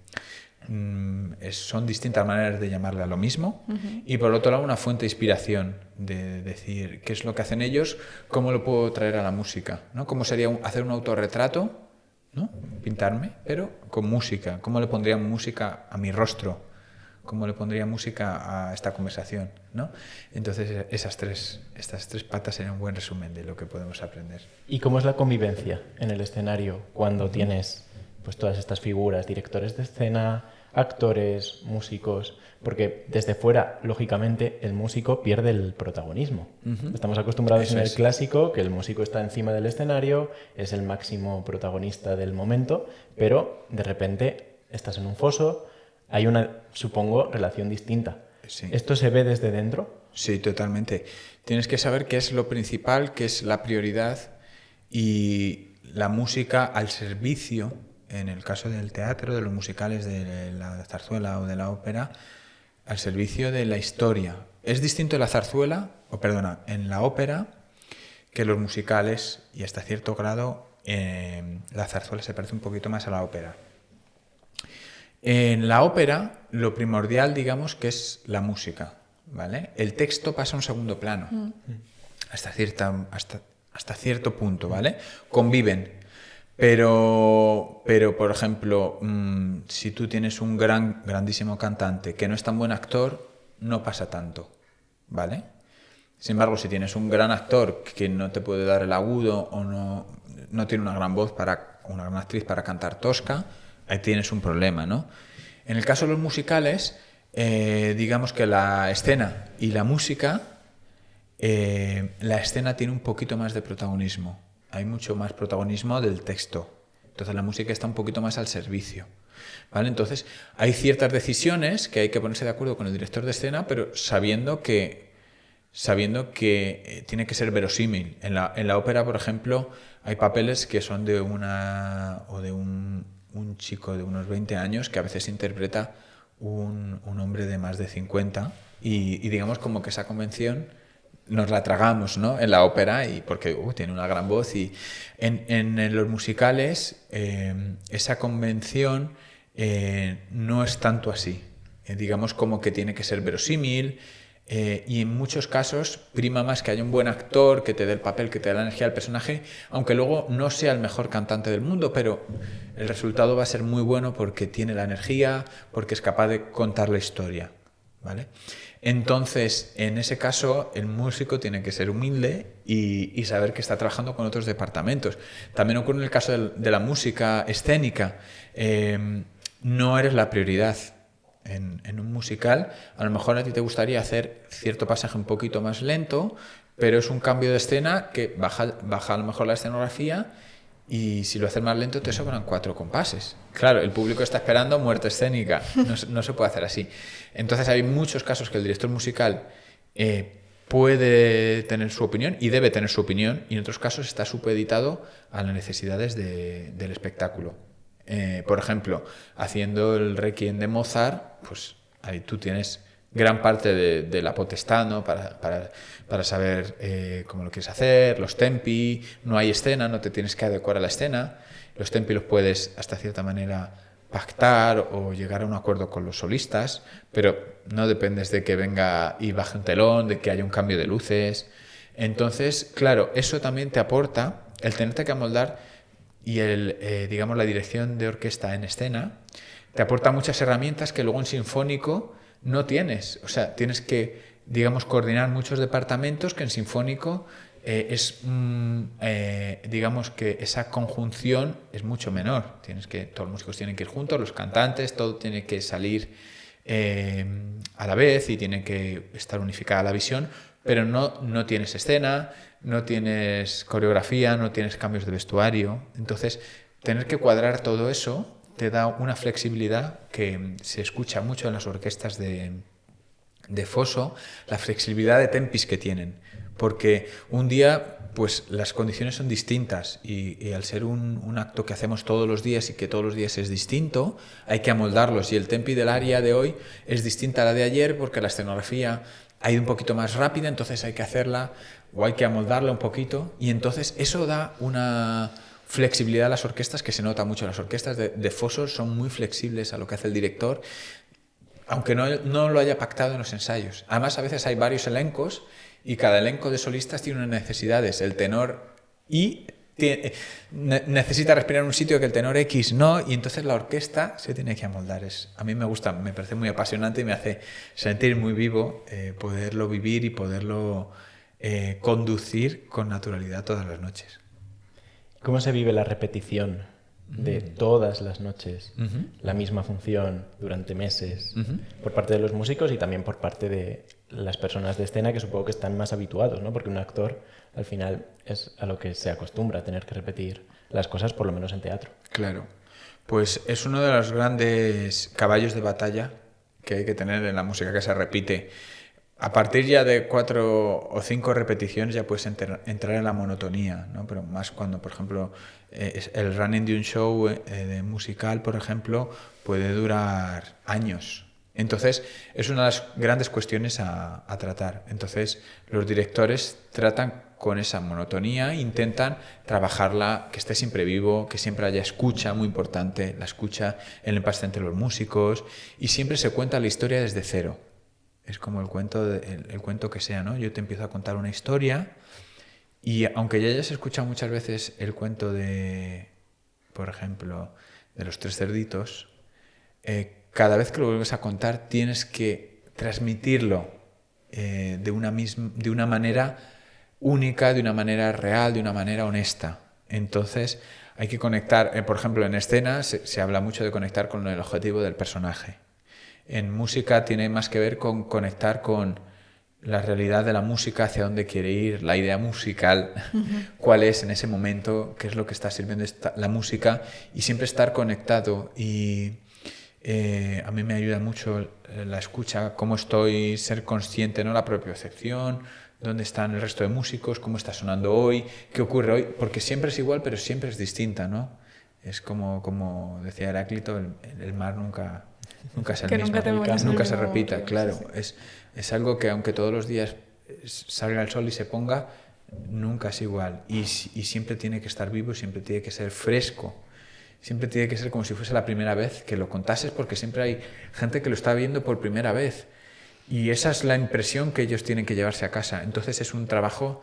son distintas maneras de llamarle a lo mismo, y por otro lado una fuente de inspiración, de decir qué es lo que hacen ellos, cómo lo puedo traer a la música, ¿no? Cómo sería hacer un autorretrato, ¿no? Pintarme, pero con música, cómo le pondría música a mi rostro, cómo le pondría música a esta conversación, ¿no? Entonces estas tres patas serían un buen resumen de lo que podemos aprender. ¿Y cómo es la convivencia en el escenario cuando tienes pues todas estas figuras, directores de escena, actores, músicos, porque desde fuera, lógicamente, el músico pierde el protagonismo. Estamos acostumbrados en el clásico que el músico está encima del escenario, es el máximo protagonista del momento, pero de repente estás en un foso, hay una, supongo, relación distinta. Sí. ¿Esto se ve desde dentro? Sí, totalmente. Tienes que saber qué es lo principal, qué es la prioridad, y la música al servicio, en el caso del teatro, de los musicales, de la zarzuela o de la ópera, al servicio de la historia. Es distinto en la zarzuela, en la ópera, que los musicales, y hasta cierto grado la zarzuela se parece un poquito más a la ópera. En la ópera, lo primordial, digamos, que es la música, ¿vale? El texto pasa a un segundo plano, hasta cierto punto, ¿vale? Conviven. Pero, por ejemplo, si tú tienes un grandísimo cantante que no es tan buen actor, no pasa tanto, ¿vale? Sin embargo, si tienes un gran actor que no te puede dar el agudo o no tiene una gran voz una gran actriz para cantar tosca, ahí tienes un problema, ¿no? En el caso de los musicales, digamos que la escena y la música, la escena tiene un poquito más de protagonismo. Hay mucho más protagonismo del texto. Entonces la música está un poquito más al servicio, ¿vale? Entonces hay ciertas decisiones que hay que ponerse de acuerdo con el director de escena, pero sabiendo que tiene que ser verosímil. En la ópera, por ejemplo, hay papeles que son de un chico de unos 20 años que a veces interpreta un hombre de más de 50 y digamos como que esa convención nos la tragamos, ¿no? En la ópera, y porque tiene una gran voz, y en los musicales esa convención no es tanto así. Digamos como que tiene que ser verosímil, y en muchos casos prima más que haya un buen actor que te dé el papel, que te dé la energía del personaje, aunque luego no sea el mejor cantante del mundo, pero el resultado va a ser muy bueno porque tiene la energía, porque es capaz de contar la historia, ¿vale? Entonces, en ese caso, el músico tiene que ser humilde y saber que está trabajando con otros departamentos. También ocurre en el caso de la música escénica. No eres la prioridad. En un musical, a lo mejor a ti te gustaría hacer cierto pasaje un poquito más lento, pero es un cambio de escena que baja a lo mejor la escenografía, y si lo haces más lento te sobran 4 compases. Claro, el público está esperando muerte escénica, no se puede hacer así. Entonces hay muchos casos que el director musical puede tener su opinión y debe tener su opinión, y en otros casos está supeditado a las necesidades del espectáculo. Por ejemplo, haciendo el Requiem de Mozart, pues ahí tú tienes gran parte de la potestad, ¿no? para saber cómo lo quieres hacer, los tempi, no hay escena, no te tienes que adecuar a la escena, los tempi los puedes hasta cierta manera pactar o llegar a un acuerdo con los solistas, pero no dependes de que venga y baje un telón, de que haya un cambio de luces. Entonces, claro, eso también te aporta el tenerte que amoldar, y digamos la dirección de orquesta en escena te aporta muchas herramientas que luego en sinfónico no tienes. O sea, tienes que, digamos, coordinar muchos departamentos que en sinfónico digamos que esa conjunción es mucho menor. Todos los músicos tienen que ir juntos, los cantantes, todo tiene que salir a la vez y tiene que estar unificada la visión, pero no tienes escena, no tienes coreografía, no tienes cambios de vestuario. Entonces, tener que cuadrar todo eso te da una flexibilidad que se escucha mucho en las orquestas de foso, la flexibilidad de tempis que tienen, porque un día pues las condiciones son distintas y al ser un acto que hacemos todos los días y que todos los días es distinto, hay que amoldarlos, y el tempi del aria de hoy es distinta a la de ayer porque la escenografía ha ido un poquito más rápida, entonces hay que hacerla o hay que amoldarla un poquito, y entonces eso da una flexibilidad a las orquestas que se nota mucho. Las orquestas de fosos son muy flexibles a lo que hace el director, aunque no lo haya pactado en los ensayos. Además, a veces hay varios elencos y cada elenco de solistas tiene unas necesidades. El tenor I necesita respirar en un sitio que el tenor X no, y entonces la orquesta se tiene que amoldar. A mí me gusta, me parece muy apasionante y me hace sentir muy vivo poderlo vivir y poderlo conducir con naturalidad todas las noches. ¿Cómo se vive la repetición de todas las noches la misma función durante meses por parte de los músicos y también por parte de las personas de escena, que supongo que están más habituados, ¿no? Porque un actor al final es a lo que se acostumbra, a tener que repetir las cosas, por lo menos en teatro. Claro, pues es uno de los grandes caballos de batalla que hay que tener en la música, que se repite. A partir ya de 4 o 5 repeticiones ya puedes entrar en la monotonía, ¿no? Pero más cuando, por ejemplo, el running de un show de musical, por ejemplo, puede durar años. Entonces, es una de las grandes cuestiones a tratar. Entonces, los directores tratan con esa monotonía, intentan trabajarla, que esté siempre vivo, que siempre haya escucha, muy importante, la escucha, el empaste entre los músicos, y siempre se cuenta la historia desde cero. Es como el cuento que sea, ¿no? Yo te empiezo a contar una historia y aunque ya hayas escuchado muchas veces el cuento de, por ejemplo, de los 3 cerditos, cada vez que lo vuelves a contar tienes que transmitirlo de una manera única, de una manera real, de una manera honesta. Entonces hay que conectar, por ejemplo, en escena se habla mucho de conectar con el objetivo del personaje. En música tiene más que ver con conectar con la realidad de la música, hacia dónde quiere ir, la idea musical, cuál es en ese momento, qué es lo que está sirviendo la música, y siempre estar conectado. Y a mí me ayuda mucho la escucha, cómo estoy, ser consciente, ¿no? La propiocepción, dónde están el resto de músicos, cómo está sonando hoy, qué ocurre hoy, porque siempre es igual, pero siempre es distinta, ¿no? Es como decía Heráclito, el mar nunca es el mismo, nunca se repita, claro. Sí. Es algo que aunque todos los días salga el sol y se ponga, nunca es igual. Y siempre tiene que estar vivo, siempre tiene que ser fresco. Siempre tiene que ser como si fuese la primera vez que lo contases, porque siempre hay gente que lo está viendo por primera vez. Y esa es la impresión que ellos tienen que llevarse a casa. Entonces es un trabajo,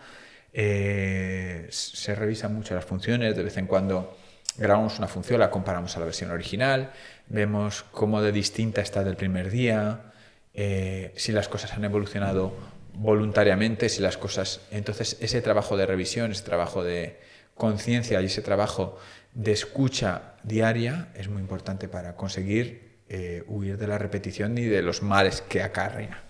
se revisan mucho las funciones, de vez en cuando grabamos una función, la comparamos a la versión original, vemos cómo de distinta está del primer día, si las cosas han evolucionado voluntariamente, si las cosas... Entonces ese trabajo de revisión, ese trabajo de conciencia y ese trabajo de escucha diaria es muy importante para conseguir huir de la repetición y de los males que acarrea.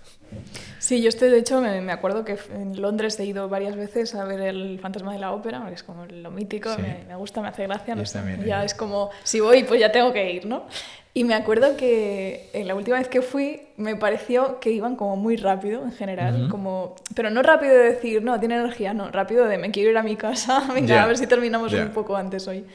Sí, yo de hecho me acuerdo que en Londres he ido varias veces a ver el Fantasma de la Ópera, porque es como lo mítico, sí. me gusta, me hace gracia, no sé, ya es como, si voy pues ya tengo que ir, ¿no? Y me acuerdo que la última vez que fui me pareció que iban como muy rápido en general, como, pero no rápido de decir, no, tiene energía, no, rápido de me quiero ir a mi casa, venga, a ver si terminamos un poco antes hoy.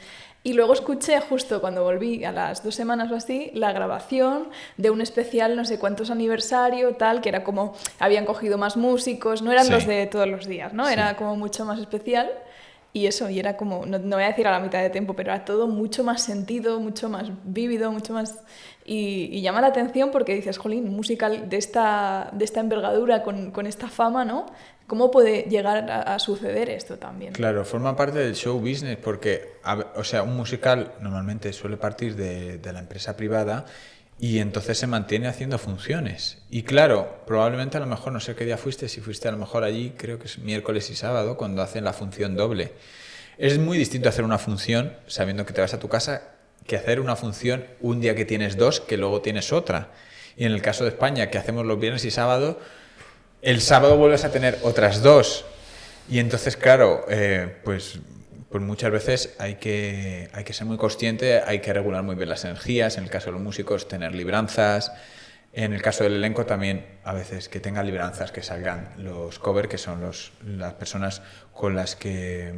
Y luego escuché justo cuando volví a las 2 semanas o así la grabación de un especial no sé cuántos aniversario tal, que era como habían cogido más músicos, no eran los de todos los días, ¿no? Era como mucho más especial y eso, y era como, no voy a decir a la mitad de tiempo, pero era todo mucho más sentido, mucho más vívido, mucho más... Y llama la atención porque dices, jolín, un musical de esta envergadura con esta fama, ¿no? ¿Cómo puede llegar a suceder esto también? Claro, forma parte del show business porque, o sea, un musical normalmente suele partir de la empresa privada y entonces se mantiene haciendo funciones. Y claro, probablemente a lo mejor, no sé qué día fuiste, si fuiste a lo mejor allí, creo que es miércoles y sábado, cuando hacen la función doble. Es muy distinto hacer una función sabiendo que te vas a tu casa que hacer una función un día que tienes 2, que luego tienes otra. Y en el caso de España, que hacemos los viernes y sábados, el sábado vuelves a tener otras 2 y entonces claro pues muchas veces hay que ser muy consciente, hay que regular muy bien las energías, en el caso de los músicos tener libranzas, en el caso del elenco también a veces que tengan libranzas, que salgan los cover, que son las personas con las que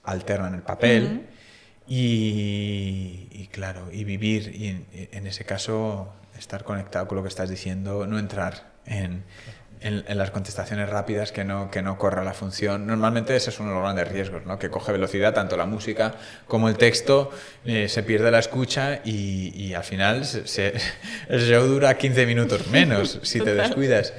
alternan el papel y claro, y vivir y en ese caso estar conectado con lo que estás diciendo, no entrar en las contestaciones rápidas, que no corra la función. Normalmente ese es uno de los grandes riesgos, ¿no? Que coge velocidad tanto la música como el texto, se pierde la escucha y al final el show dura 15 minutos menos si te descuidas.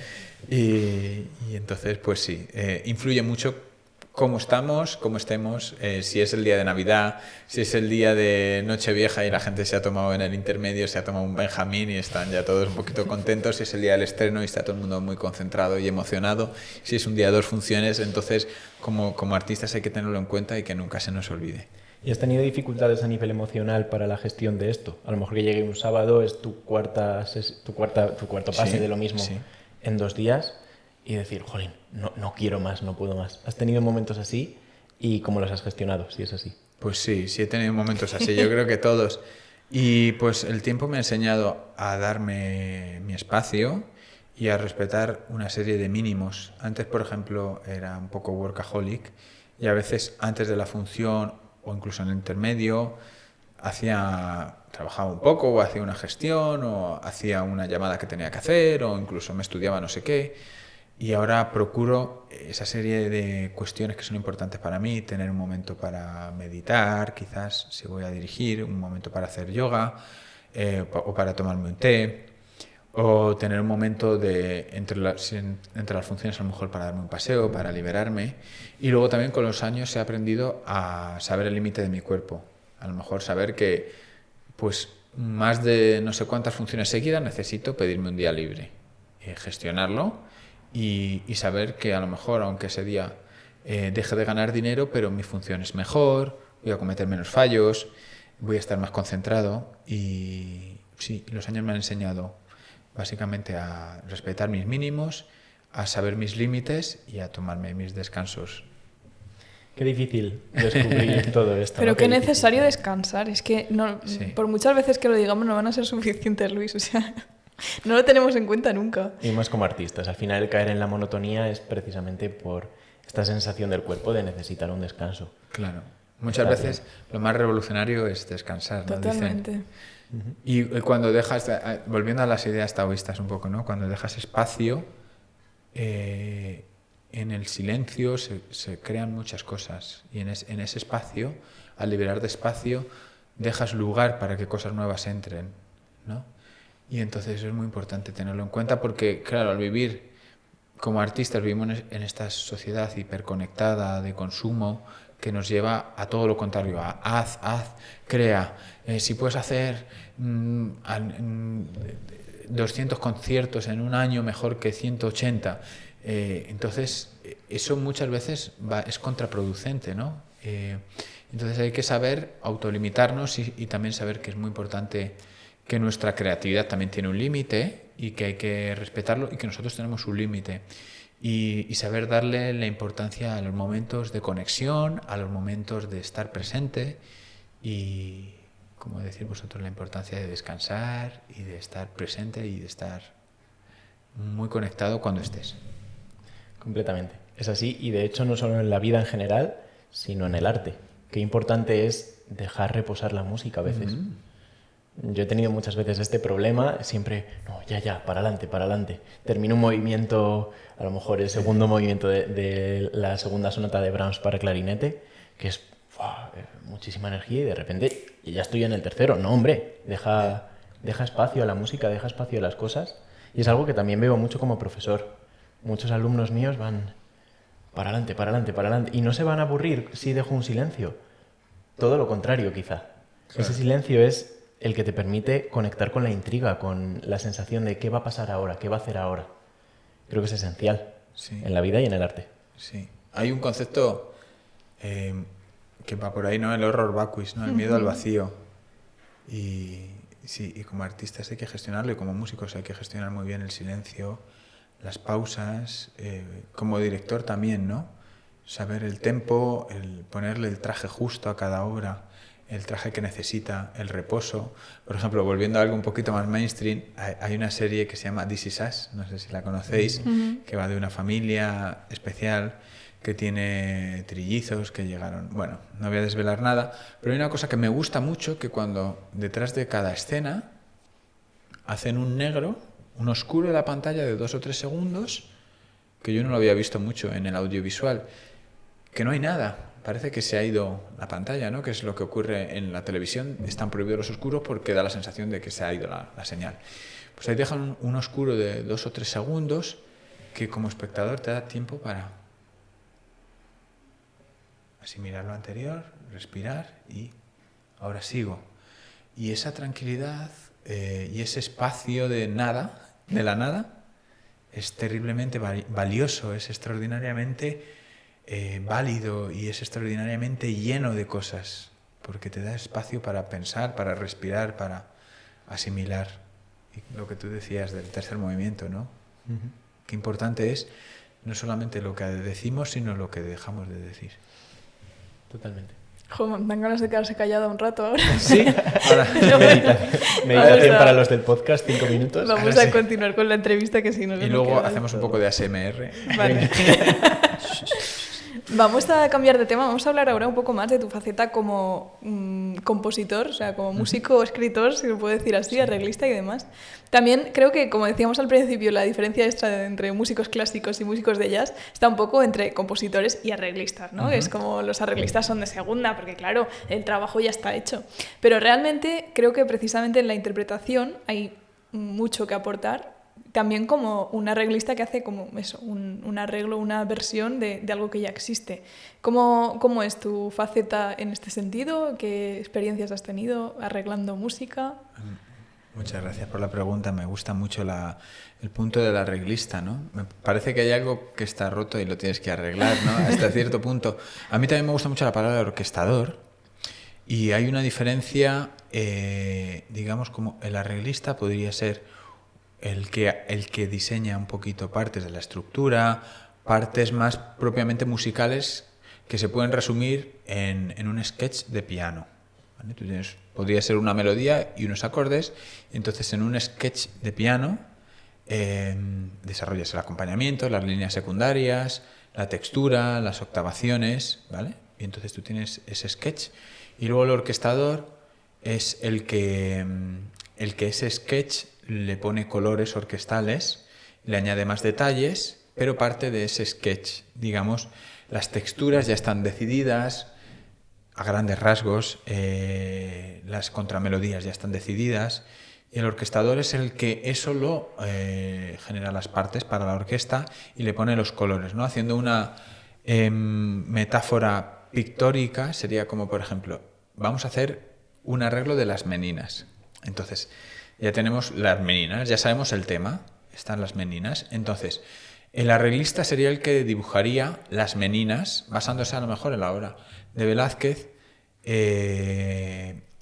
Y entonces, pues sí, influye mucho cómo estamos, cómo estemos, si es el día de Navidad, si es el día de Nochevieja y la gente se ha tomado en el intermedio, se ha tomado un Benjamín y están ya todos un poquito contentos, si es el día del estreno y está todo el mundo muy concentrado y emocionado, si es un día de 2 funciones, entonces como artistas hay que tenerlo en cuenta y que nunca se nos olvide. ¿Y has tenido dificultades a nivel emocional para la gestión de esto? A lo mejor que llegue un sábado, es tu cuarto pase Sí, de lo mismo sí. en 2 días y decir, jolín, no quiero más, no puedo más. ¿Has tenido momentos así y cómo los has gestionado, si es así? Pues sí, sí he tenido momentos así, yo creo que todos. Y pues el tiempo me ha enseñado a darme mi espacio y a respetar una serie de mínimos. Antes, por ejemplo, era un poco workaholic y a veces antes de la función o incluso en el intermedio trabajaba un poco o hacía una gestión o hacía una llamada que tenía que hacer o incluso me estudiaba no sé qué. Y ahora procuro esa serie de cuestiones que son importantes para mí, tener un momento para meditar, quizás si voy a dirigir, un momento para hacer yoga o para tomarme un té, o tener un momento entre las funciones a lo mejor para darme un paseo, para liberarme. Y luego también con los años he aprendido a saber el límite de mi cuerpo, a lo mejor saber que pues más de no sé cuántas funciones seguidas necesito pedirme un día libre, gestionarlo y saber que a lo mejor, aunque ese día deje de ganar dinero, pero mi función es mejor, voy a cometer menos fallos, voy a estar más concentrado y sí, los años me han enseñado básicamente a respetar mis mínimos, a saber mis límites y a tomarme mis descansos. Qué difícil descubrir todo esto. Pero ¿no? qué Qué difícil. necesario descansar. Es que no, Sí. por muchas veces que lo digamos no van a ser suficientes, Luis. O sea, no lo tenemos en cuenta nunca. Y más como artistas. Al final el caer en la monotonía es precisamente por esta sensación del cuerpo de necesitar un descanso. Claro. Muchas veces lo más revolucionario es descansar, ¿no? Totalmente. Dicen. Y cuando dejas, volviendo a las ideas taoístas un poco, ¿no? Cuando dejas espacio, en el silencio se crean muchas cosas. Y en ese espacio, al liberar de espacio, dejas lugar para que cosas nuevas entren, ¿no? Y entonces eso es muy importante tenerlo en cuenta porque, claro, al vivir como artistas, vivimos en esta sociedad hiperconectada de consumo que nos lleva a todo lo contrario, a haz, crea. Si puedes hacer 200 conciertos en un año mejor que 180, entonces eso muchas veces es contraproducente, ¿no? Entonces hay que saber autolimitarnos y también saber que es muy importante que nuestra creatividad también tiene un límite y que hay que respetarlo y que nosotros tenemos un límite. Y saber darle la importancia a los momentos de conexión, a los momentos de estar presente y, como decís vosotros, la importancia de descansar y de estar presente y de estar muy conectado cuando estés. Completamente. Es así y de hecho no solo en la vida en general, sino en el arte. Qué importante es dejar reposar la música a veces. Yo he tenido muchas veces este problema, siempre, no, ya, para adelante. Termino un movimiento, a lo mejor el segundo movimiento de la segunda sonata de Brahms para clarinete, que es muchísima energía y de repente ya estoy en el tercero. No, hombre, deja espacio a la música, deja espacio a las cosas. Y es algo que también veo mucho como profesor. Muchos alumnos míos van para adelante, y no se van a aburrir si dejo un silencio. Todo lo contrario, quizá. Claro. Ese silencio es el que te permite conectar con la intriga, con la sensación de qué va a pasar ahora, qué va a hacer ahora. Creo que es esencial en la vida y en el arte. Sí. Hay un concepto que va por ahí, ¿no? El horror vacuis, ¿no? El miedo al vacío. Y como artistas hay que gestionarlo y como músicos hay que gestionar muy bien el silencio, las pausas, como director también, ¿no? Saber el tempo, el ponerle el traje justo a cada obra, el traje que necesita, el reposo. Por ejemplo, volviendo a algo un poquito más mainstream, hay una serie que se llama This Is Us, no sé si la conocéis, que va de una familia especial que tiene trillizos que llegaron... Bueno, no voy a desvelar nada, pero hay una cosa que me gusta mucho, que cuando detrás de cada escena hacen un negro, un oscuro de la pantalla de 2 o 3 segundos, que yo no lo había visto mucho en el audiovisual, que no hay nada. Parece que se ha ido la pantalla, ¿no? Que es lo que ocurre en la televisión. Están prohibidos los oscuros porque da la sensación de que se ha ido la señal. Pues ahí dejan un oscuro de 2 o 3 segundos que como espectador te da tiempo para asimilar lo anterior, respirar y ahora sigo. Y esa tranquilidad y ese espacio de nada, de la nada, es terriblemente valioso, es extraordinariamente válido y es extraordinariamente lleno de cosas porque te da espacio para pensar, para respirar, para asimilar. Y lo que tú decías del tercer movimiento, ¿no? Qué importante es no solamente lo que decimos, sino lo que dejamos de decir. Totalmente. Jo, me dan ganas de quedarse callada un rato ahora. Sí, ahora. Meditación para los del podcast, 5 minutos. Vamos a continuar con la entrevista, que si no... Y luego hacemos un poco de ASMR. Vale. Vamos a cambiar de tema, vamos a hablar ahora un poco más de tu faceta como compositor, o sea, como músico, escritor, si lo puedo decir así, arreglista y demás. También creo que, como decíamos al principio, la diferencia entre músicos clásicos y músicos de jazz está un poco entre compositores y arreglistas, ¿no? Es como los arreglistas son de segunda, porque claro, el trabajo ya está hecho. Pero realmente creo que precisamente en la interpretación hay mucho que aportar, también como un arreglista que hace como eso, un arreglo, una versión de algo que ya existe. ¿Cómo es tu faceta en este sentido? ¿Qué experiencias has tenido arreglando música? Muchas gracias por la pregunta. Me gusta mucho el punto del arreglista, ¿no? Me parece que hay algo que está roto y lo tienes que arreglar, ¿no? Hasta cierto punto. A mí también me gusta mucho la palabra orquestador y hay una diferencia, digamos, como el arreglista podría ser el que diseña un poquito partes de la estructura, partes más propiamente musicales que se pueden resumir en un sketch de piano. ¿Vale? Tú podría ser una melodía y unos acordes, y entonces en un sketch de piano desarrollas el acompañamiento, las líneas secundarias, la textura, las octavaciones, ¿vale? Y entonces tú tienes ese sketch, y luego el orquestador es el que ese sketch le pone colores orquestales, le añade más detalles, pero parte de ese sketch, digamos, las texturas ya están decididas, a grandes rasgos, las contramelodías ya están decididas, y el orquestador es el que eso lo genera las partes para la orquesta y le pone los colores, ¿no? Haciendo una metáfora pictórica, sería como, por ejemplo, vamos a hacer un arreglo de las meninas. Entonces, ya tenemos las meninas, ya sabemos el tema, están las meninas. Entonces, el arreglista sería el que dibujaría las meninas, basándose a lo mejor en la obra de Velázquez.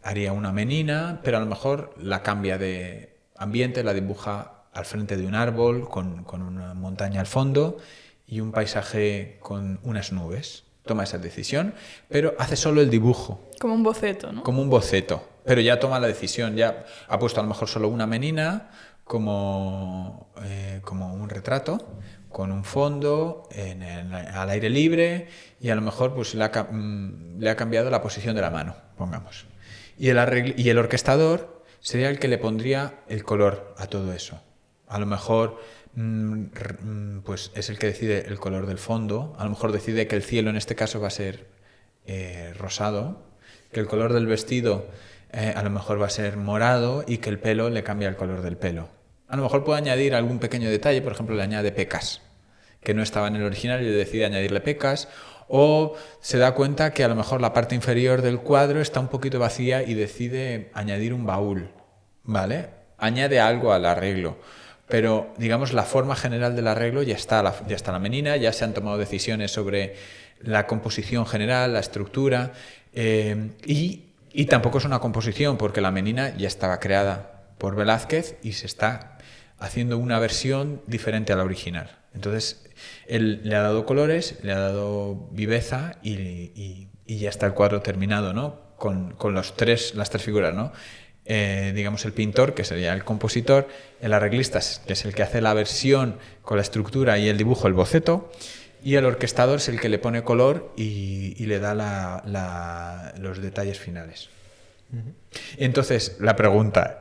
Haría una menina, pero a lo mejor la cambia de ambiente, la dibuja al frente de un árbol, con una montaña al fondo y un paisaje con unas nubes. Toma esa decisión, pero hace solo el dibujo. Como un boceto, ¿no? Como un boceto, pero ya toma la decisión, ya ha puesto a lo mejor solo una menina como un retrato, con un fondo al aire libre, y a lo mejor pues le ha cambiado la posición de la mano, pongamos. Y el orquestador sería el que le pondría el color a todo eso. A lo mejor pues es el que decide el color del fondo, a lo mejor decide que el cielo en este caso va a ser rosado, que el color del vestido a lo mejor va a ser morado y que el pelo le cambia el color del pelo. A lo mejor puede añadir algún pequeño detalle, por ejemplo le añade pecas, que no estaba en el original y le decide añadirle pecas, o se da cuenta que a lo mejor la parte inferior del cuadro está un poquito vacía y decide añadir un baúl, ¿vale? Añade algo al arreglo. Pero, digamos, la forma general del arreglo ya está la menina, ya se han tomado decisiones sobre la composición general, la estructura, y tampoco es una composición, porque la menina ya estaba creada por Velázquez y se está haciendo una versión diferente a la original. Entonces, él le ha dado colores, le ha dado viveza y ya está el cuadro terminado, ¿no? Con las tres figuras, ¿no? Digamos el pintor, que sería el compositor, el arreglista, que es el que hace la versión con la estructura y el dibujo, el boceto, y el orquestador es el que le pone color y le da los detalles finales. Entonces, la pregunta,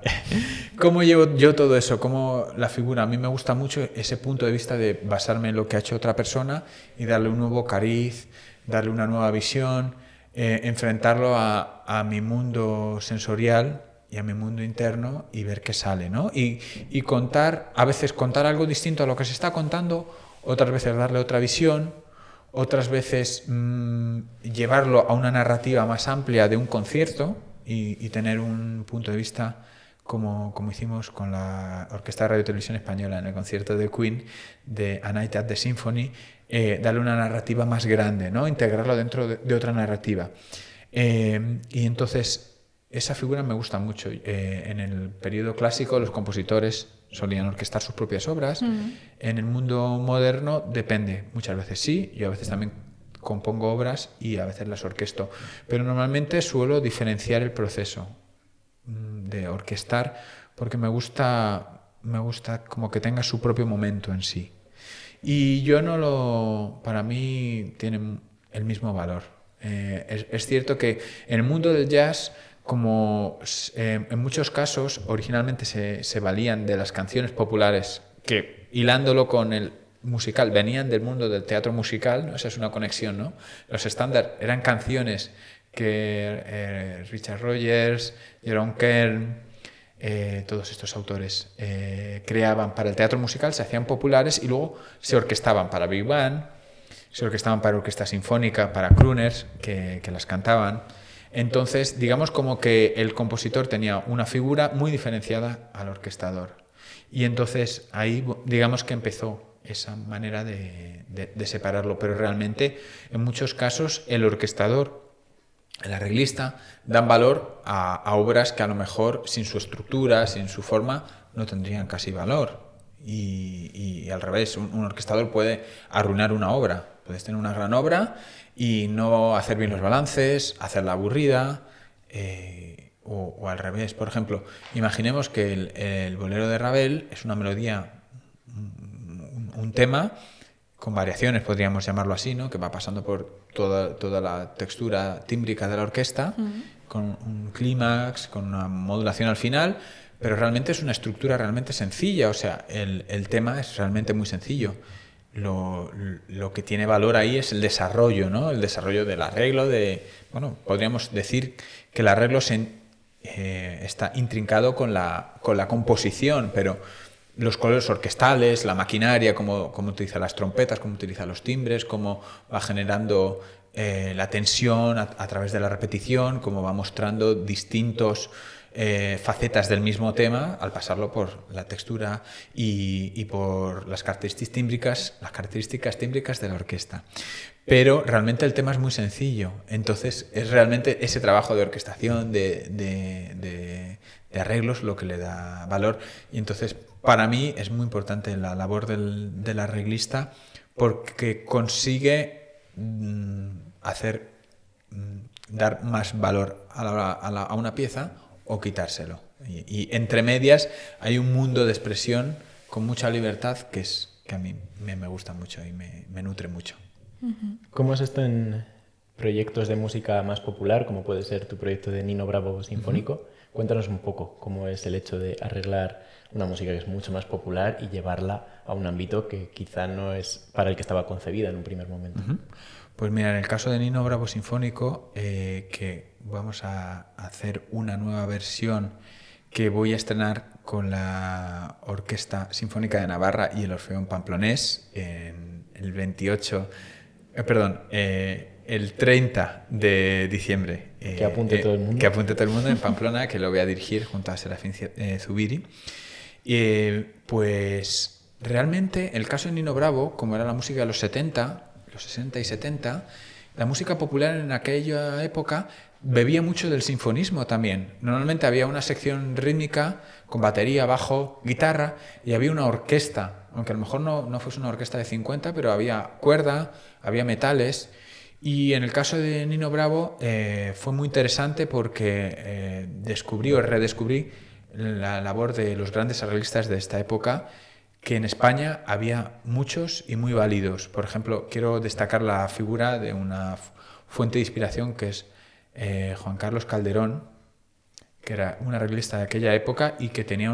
¿cómo llevo yo todo eso? ¿Cómo la figura? A mí me gusta mucho ese punto de vista de basarme en lo que ha hecho otra persona y darle un nuevo cariz, darle una nueva visión, enfrentarlo a mi mundo sensorial y a mi mundo interno y ver qué sale, ¿no? Y contar, a veces contar algo distinto a lo que se está contando, otras veces darle otra visión, otras veces llevarlo a una narrativa más amplia de un concierto y tener un punto de vista como hicimos con la Orquesta de Radio y Televisión Española en el concierto de Queen, de A Night at the Symphony, darle una narrativa más grande, ¿no? Integrarlo dentro de otra narrativa. Y entonces esa figura me gusta mucho. En el periodo clásico los compositores solían orquestar sus propias obras. En el mundo moderno depende. Muchas veces sí, yo a veces también compongo obras y a veces las orquesto. Pero normalmente suelo diferenciar el proceso de orquestar porque me gusta como que tenga su propio momento en sí. Y para mí tienen el mismo valor. Es cierto que en el mundo del jazz, como en muchos casos originalmente se valían de las canciones populares que, hilándolo con el musical, venían del mundo del teatro musical, ¿no? Esa es una conexión, ¿no? Los estándares eran canciones que Richard Rodgers, Jerome Kern, todos estos autores creaban para el teatro musical, se hacían populares y luego se orquestaban para Big Band, se orquestaban para orquesta sinfónica, para crooners que las cantaban. Entonces, digamos como que el compositor tenía una figura muy diferenciada al orquestador. Y entonces ahí digamos que empezó esa manera de separarlo, pero realmente en muchos casos el orquestador, el arreglista, dan valor a obras que a lo mejor sin su estructura, sin su forma, no tendrían casi valor. Y al revés, un orquestador puede arruinar una obra. Puedes tener una gran obra y no hacer bien los balances, hacerla aburrida, o al revés. Por ejemplo, imaginemos que el bolero de Ravel es una melodía, un tema con variaciones, podríamos llamarlo así, ¿no? Que va pasando por toda la textura tímbrica de la orquesta, con un clímax, con una modulación al final, pero realmente es una estructura realmente sencilla, o sea, el tema es realmente muy sencillo. Lo que tiene valor ahí es el desarrollo, ¿no? El desarrollo del arreglo, bueno, podríamos decir que el arreglo está intrincado con la composición, pero los colores orquestales, la maquinaria, cómo utiliza las trompetas, cómo utiliza los timbres, cómo va generando la tensión a través de la repetición, cómo va mostrando distintos facetas del mismo tema al pasarlo por la textura y por las características tímbricas de la orquesta. Pero realmente el tema es muy sencillo, entonces es realmente ese trabajo de orquestación, de arreglos lo que le da valor. Y entonces para mí es muy importante la labor del arreglista porque consigue dar más valor a una pieza o quitárselo. Y entre medias hay un mundo de expresión con mucha libertad que a mí me gusta mucho y me nutre mucho. ¿Cómo es esto en proyectos de música más popular, como puede ser tu proyecto de Nino Bravo Sinfónico? Cuéntanos un poco cómo es el hecho de arreglar una música que es mucho más popular y llevarla a un ámbito que quizá no es para el que estaba concebida en un primer momento. Pues mira, en el caso de Nino Bravo Sinfónico, que vamos a hacer una nueva versión que voy a estrenar con la Orquesta Sinfónica de Navarra y el Orfeón Pamplonés el 30 de diciembre. Que apunte todo el mundo. Que apunte todo el mundo en Pamplona, que lo voy a dirigir junto a Serafín Zubiri. Pues realmente el caso de Nino Bravo, como era la música de los 70, los 60 y 70, la música popular en aquella época bebía mucho del sinfonismo también. Normalmente había una sección rítmica con batería, bajo, guitarra y había una orquesta, aunque a lo mejor no fuese una orquesta de 50, pero había cuerda, había metales. Y en el caso de Nino Bravo fue muy interesante porque redescubrí la labor de los grandes arreglistas de esta época, que en España había muchos y muy válidos. Por ejemplo, quiero destacar la figura de una fuente de inspiración que es Juan Carlos Calderón, que era un arreglista de aquella época y que tenía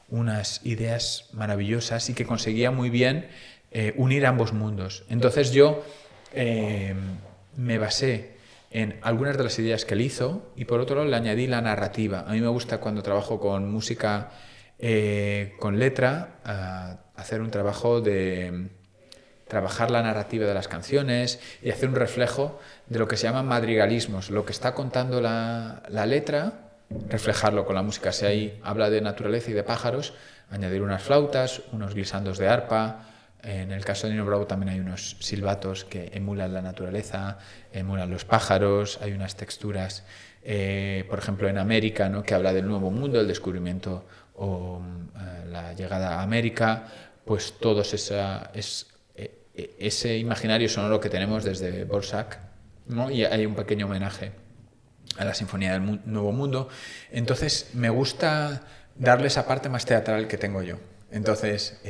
unas ideas maravillosas y que conseguía muy bien unir ambos mundos. Entonces yo me basé en algunas de las ideas que él hizo y por otro lado le añadí la narrativa. A mí me gusta cuando trabajo con música con letra, hacer un trabajo de trabajar la narrativa de las canciones y hacer un reflejo de lo que se llama madrigalismos, lo que está contando la letra, reflejarlo con la música. Si ahí habla de naturaleza y de pájaros, añadir unas flautas, unos glisandos de arpa, En el caso de Nino Bravo también hay unos silbatos que emulan la naturaleza, emulan los pájaros, hay unas texturas, por ejemplo en América, ¿no? Que habla del nuevo mundo, el descubrimiento o la llegada a América, pues todo ese imaginario sonoro que tenemos desde Dvořák, ¿no? Y hay un pequeño homenaje a la Sinfonía del Nuevo Mundo. Entonces me gusta darle esa parte más teatral que tengo yo. Entonces,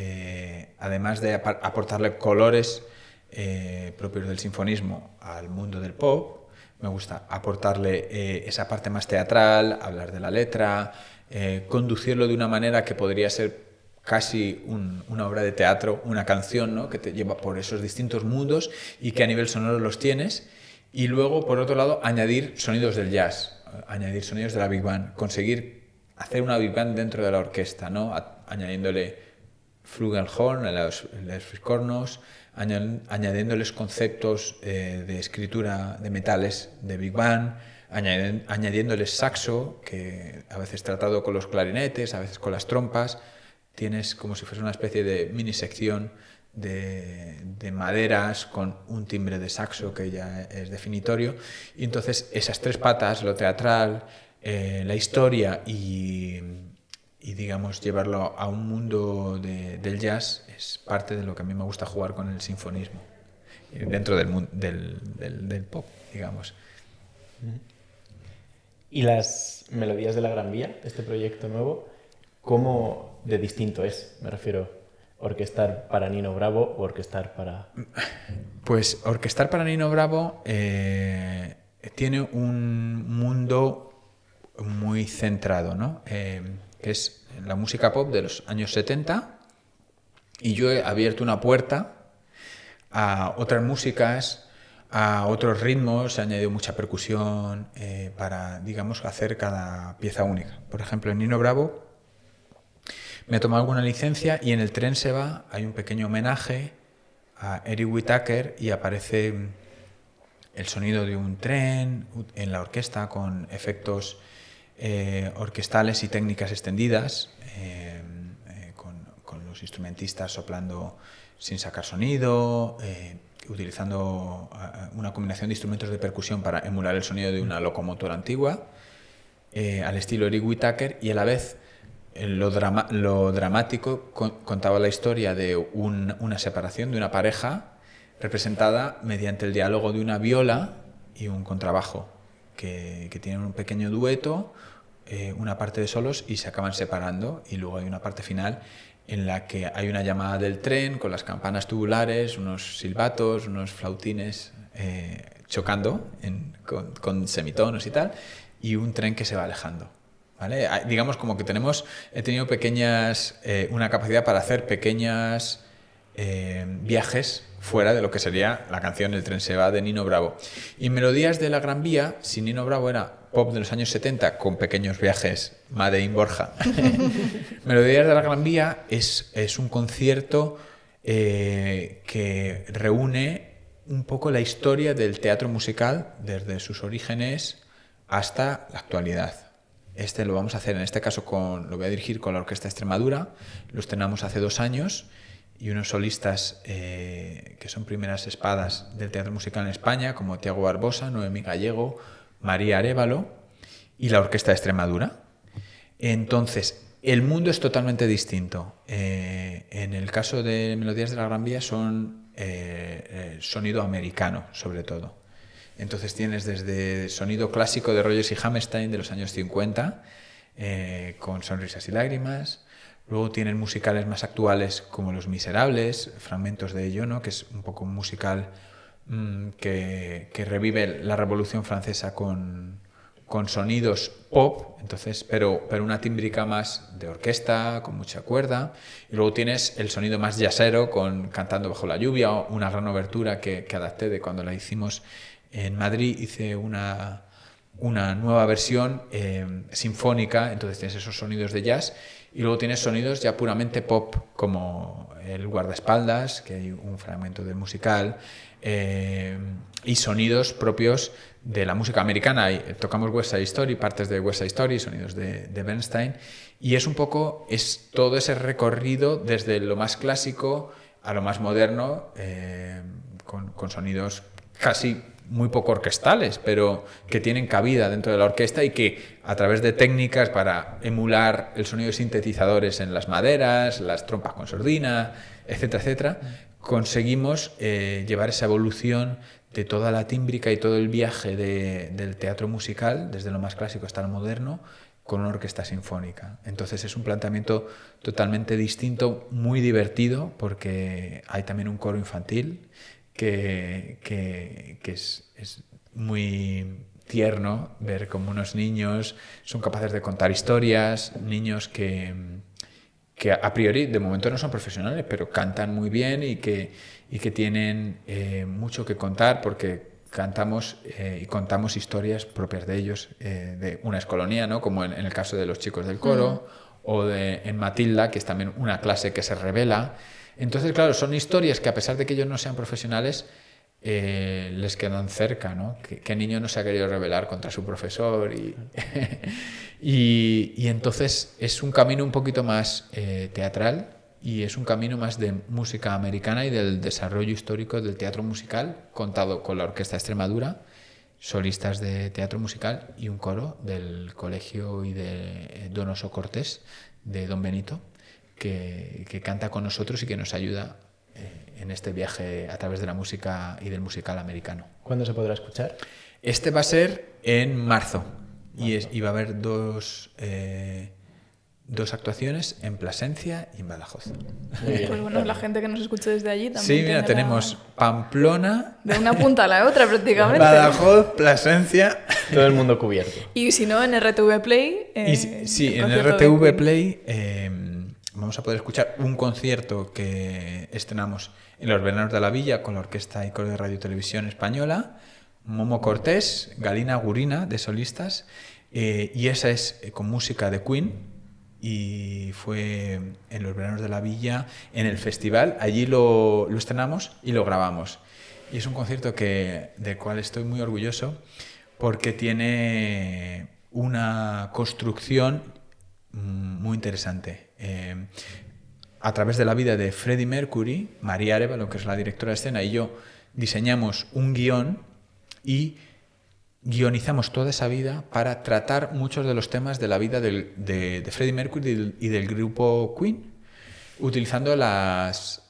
además de aportarle colores propios del sinfonismo al mundo del pop, me gusta aportarle esa parte más teatral, hablar de la letra, conducirlo de una manera que podría ser casi una obra de teatro, una canción, ¿no? Que te lleva por esos distintos mundos y que a nivel sonoro los tienes. Y luego, por otro lado, añadir sonidos del jazz, añadir sonidos de la Big Band, conseguir hacer una Big Band dentro de la orquesta, ¿no? Añadiéndole Flugelhorn, los fliscornos, añadiéndoles conceptos de escritura de metales de Big Band, añadiéndoles saxo, que a veces tratado con los clarinetes, a veces con las trompas. Tienes como si fuese una especie de mini sección de maderas con un timbre de saxo que ya es definitorio. Y entonces esas tres patas, lo teatral, la historia y digamos llevarlo a un mundo del jazz, es parte de lo que a mí me gusta jugar con el sinfonismo dentro del pop, digamos. ¿Y las melodías de la Gran Vía, este proyecto nuevo, cómo de distinto es? Me refiero, orquestar para Nino Bravo o orquestar para... Pues orquestar para Nino Bravo tiene un mundo muy centrado, ¿no? Que es la música pop de los años 70, y yo he abierto una puerta a otras músicas, a otros ritmos, se ha añadido mucha percusión para, digamos, hacer cada pieza única. Por ejemplo, en Nino Bravo me he tomado alguna licencia y en El tren se va hay un pequeño homenaje a Eric Whitacre y aparece el sonido de un tren en la orquesta con efectos orquestales y técnicas extendidas, con los instrumentistas soplando sin sacar sonido, utilizando una combinación de instrumentos de percusión para emular el sonido de una locomotora antigua, al estilo Eric Whitacre, y a la vez lo dramático contaba la historia de una separación de una pareja representada mediante el diálogo de una viola y un contrabajo que tienen un pequeño dueto, una parte de solos y se acaban separando, y luego hay una parte final en la que hay una llamada del tren con las campanas tubulares, unos silbatos, unos flautines chocando con semitonos y tal, y un tren que se va alejando. ¿Vale? Digamos como que he tenido una capacidad para hacer pequeños viajes fuera de lo que sería la canción El tren se va de Nino Bravo. Y melodías de la Gran Vía, si Nino Bravo era pop de los años 70 con pequeños viajes, Made in Borja, melodías de la Gran Vía es un concierto que reúne un poco la historia del teatro musical desde sus orígenes hasta la actualidad. Lo vamos a hacer en este caso lo voy a dirigir con la Orquesta Extremadura. Lo estrenamos hace 2 años y unos solistas que son primeras espadas del teatro musical en España, como Tiago Barbosa, Noemí Gallego, María Arévalo y la Orquesta Extremadura. Entonces, el mundo es totalmente distinto. En el caso de Melodías de la Gran Vía son sonido americano, sobre todo. Entonces tienes desde sonido clásico de Rodgers y Hammerstein de los años 50, con Sonrisas y lágrimas. Luego tienen musicales más actuales como Los Miserables, fragmentos de ello, ¿no? Que es un poco un musical que revive la Revolución Francesa con sonidos pop, entonces, pero una tímbrica más de orquesta, con mucha cuerda. Y luego tienes el sonido más jazzero, con Cantando bajo la lluvia, una gran obertura que adapté de cuando la hicimos en Madrid. Hice una nueva versión sinfónica, entonces tienes esos sonidos de jazz, y luego tienes sonidos ya puramente pop, como El guardaespaldas, que hay un fragmento del musical, y sonidos propios de la música americana. Tocamos West Side Story, partes de West Side Story, sonidos de Bernstein, y es todo ese recorrido desde lo más clásico a lo más moderno, con sonidos casi muy poco orquestales, pero que tienen cabida dentro de la orquesta y que a través de técnicas para emular el sonido de sintetizadores en las maderas, las trompas con sordina, etcétera, etcétera, conseguimos llevar esa evolución de toda la tímbrica y todo el viaje del teatro musical, desde lo más clásico hasta lo moderno, con una orquesta sinfónica. Entonces es un planteamiento totalmente distinto, muy divertido, porque hay también un coro infantil que es muy tierno ver cómo unos niños son capaces de contar historias, niños que a priori de momento no son profesionales, pero cantan muy bien y que tienen mucho que contar, porque cantamos y contamos historias propias de ellos, de una escolanía, ¿no? Como en el caso de los chicos del coro, o en Matilda, que es también una clase que se revela. Entonces, claro, son historias que a pesar de que ellos no sean profesionales, les quedan cerca, ¿no? ¿Qué niño no se ha querido rebelar contra su profesor? Y entonces es un camino un poquito más teatral, y es un camino más de música americana y del desarrollo histórico del teatro musical, contado con la Orquesta Extremadura, solistas de teatro musical y un coro del colegio y de Donoso Cortés, de Don Benito, que canta con nosotros y que nos ayuda en este viaje a través de la música y del musical americano. ¿Cuándo se podrá escuchar? Este va a ser en marzo, y va a haber dos actuaciones en Plasencia y en Badajoz. Pues bueno, la gente que nos escuche desde allí también. Sí, mira, tenemos Pamplona, de una punta a la otra prácticamente. Badajoz, Plasencia. Todo el mundo cubierto. Y si no, en RTV Play. Sí, en RTV Play vamos a poder escuchar un concierto que estrenamos en los Veranos de la Villa con la Orquesta y Coro de Radio y Televisión Española, Momo Cortés, Galina Gurina de solistas, y esa es con música de Queen, y fue en los Veranos de la Villa, en el festival. Allí lo estrenamos y lo grabamos, y es un concierto del cual estoy muy orgulloso, porque tiene una construcción muy interesante. A través de la vida de Freddie Mercury, María Arévalo, que es la directora de escena, y yo diseñamos un guión y guionizamos toda esa vida para tratar muchos de los temas de la vida de Freddie Mercury y del grupo Queen, utilizando las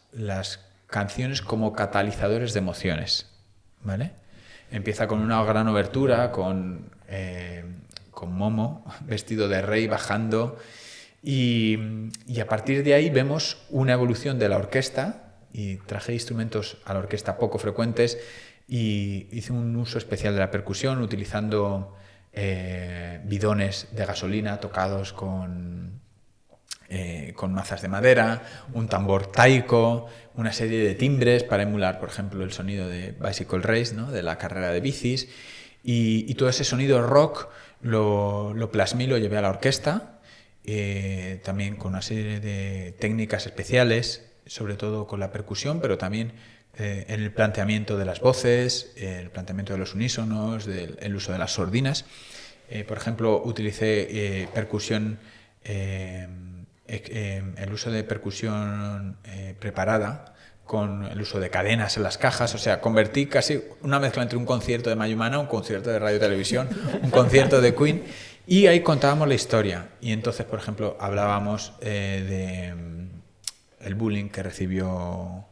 canciones como catalizadores de emociones, ¿vale? Empieza con una gran obertura, con Momo vestido de rey bajando, y a partir de ahí vemos una evolución de la orquesta, y traje instrumentos a la orquesta poco frecuentes, y hice un uso especial de la percusión utilizando bidones de gasolina tocados con mazas de madera, un tambor taiko, una serie de timbres para emular, por ejemplo, el sonido de Bicycle Race, ¿no? De la carrera de bicis, y todo ese sonido rock lo plasmé y lo llevé a la orquesta, también con una serie de técnicas especiales, sobre todo con la percusión, pero también en el planteamiento de las voces, el planteamiento de los unísonos, el uso de las sordinas. Por ejemplo, utilicé percusión, el uso de percusión preparada, con el uso de cadenas en las cajas. O sea, convertí casi una mezcla entre un concierto de Mayumana, un concierto de radio y televisión, un concierto de Queen, y ahí contábamos la historia. Y entonces, por ejemplo, hablábamos de el bullying que recibió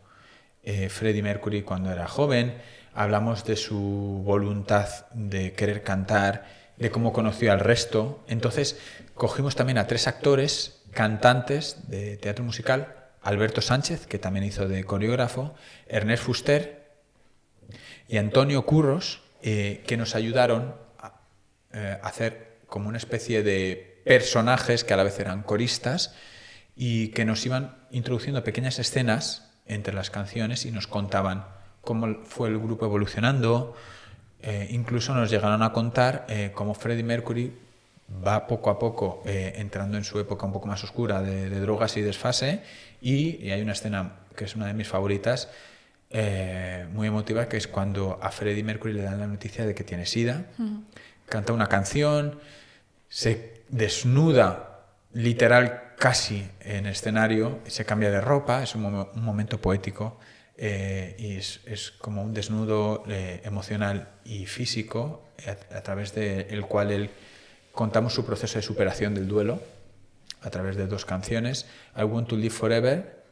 Freddie Mercury cuando era joven, hablamos de su voluntad de querer cantar, de cómo conoció al resto. Entonces cogimos también a 3 actores cantantes de teatro musical: Alberto Sánchez, que también hizo de coreógrafo, Ernest Fuster y Antonio Curros, que nos ayudaron a hacer como una especie de personajes que a la vez eran coristas, y que nos iban introduciendo pequeñas escenas entre las canciones y nos contaban cómo fue el grupo evolucionando. Incluso nos llegaron a contar cómo Freddie Mercury va poco a poco entrando en su época un poco más oscura de drogas y desfase, y hay una escena que es una de mis favoritas, muy emotiva, que es cuando a Freddie Mercury le dan la noticia de que tiene SIDA. Canta una canción, se desnuda literal casi en escenario, se cambia de ropa, es un momento poético y es como un desnudo emocional y físico a través del cual contamos su proceso de superación del duelo a través de 2 canciones, I Want to Live Forever,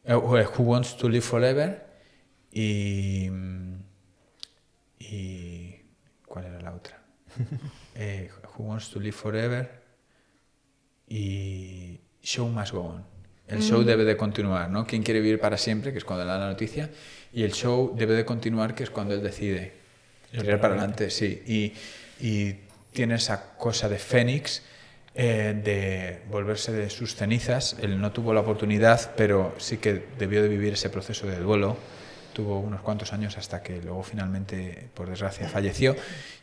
Who Wants to Live Forever y ¿cuál era la otra? Who Wants to Live Forever y Show Must Go On. El show debe de continuar, ¿no? ¿Quién quiere vivir para siempre? Que es cuando le da la noticia. Y el show debe de continuar, que es cuando él decide tirar para adelante, sí. Y tiene esa cosa de Fénix, de volverse de sus cenizas. Él no tuvo la oportunidad, pero sí que debió de vivir ese proceso de duelo. Tuvo unos cuantos años hasta que luego finalmente, por desgracia, falleció.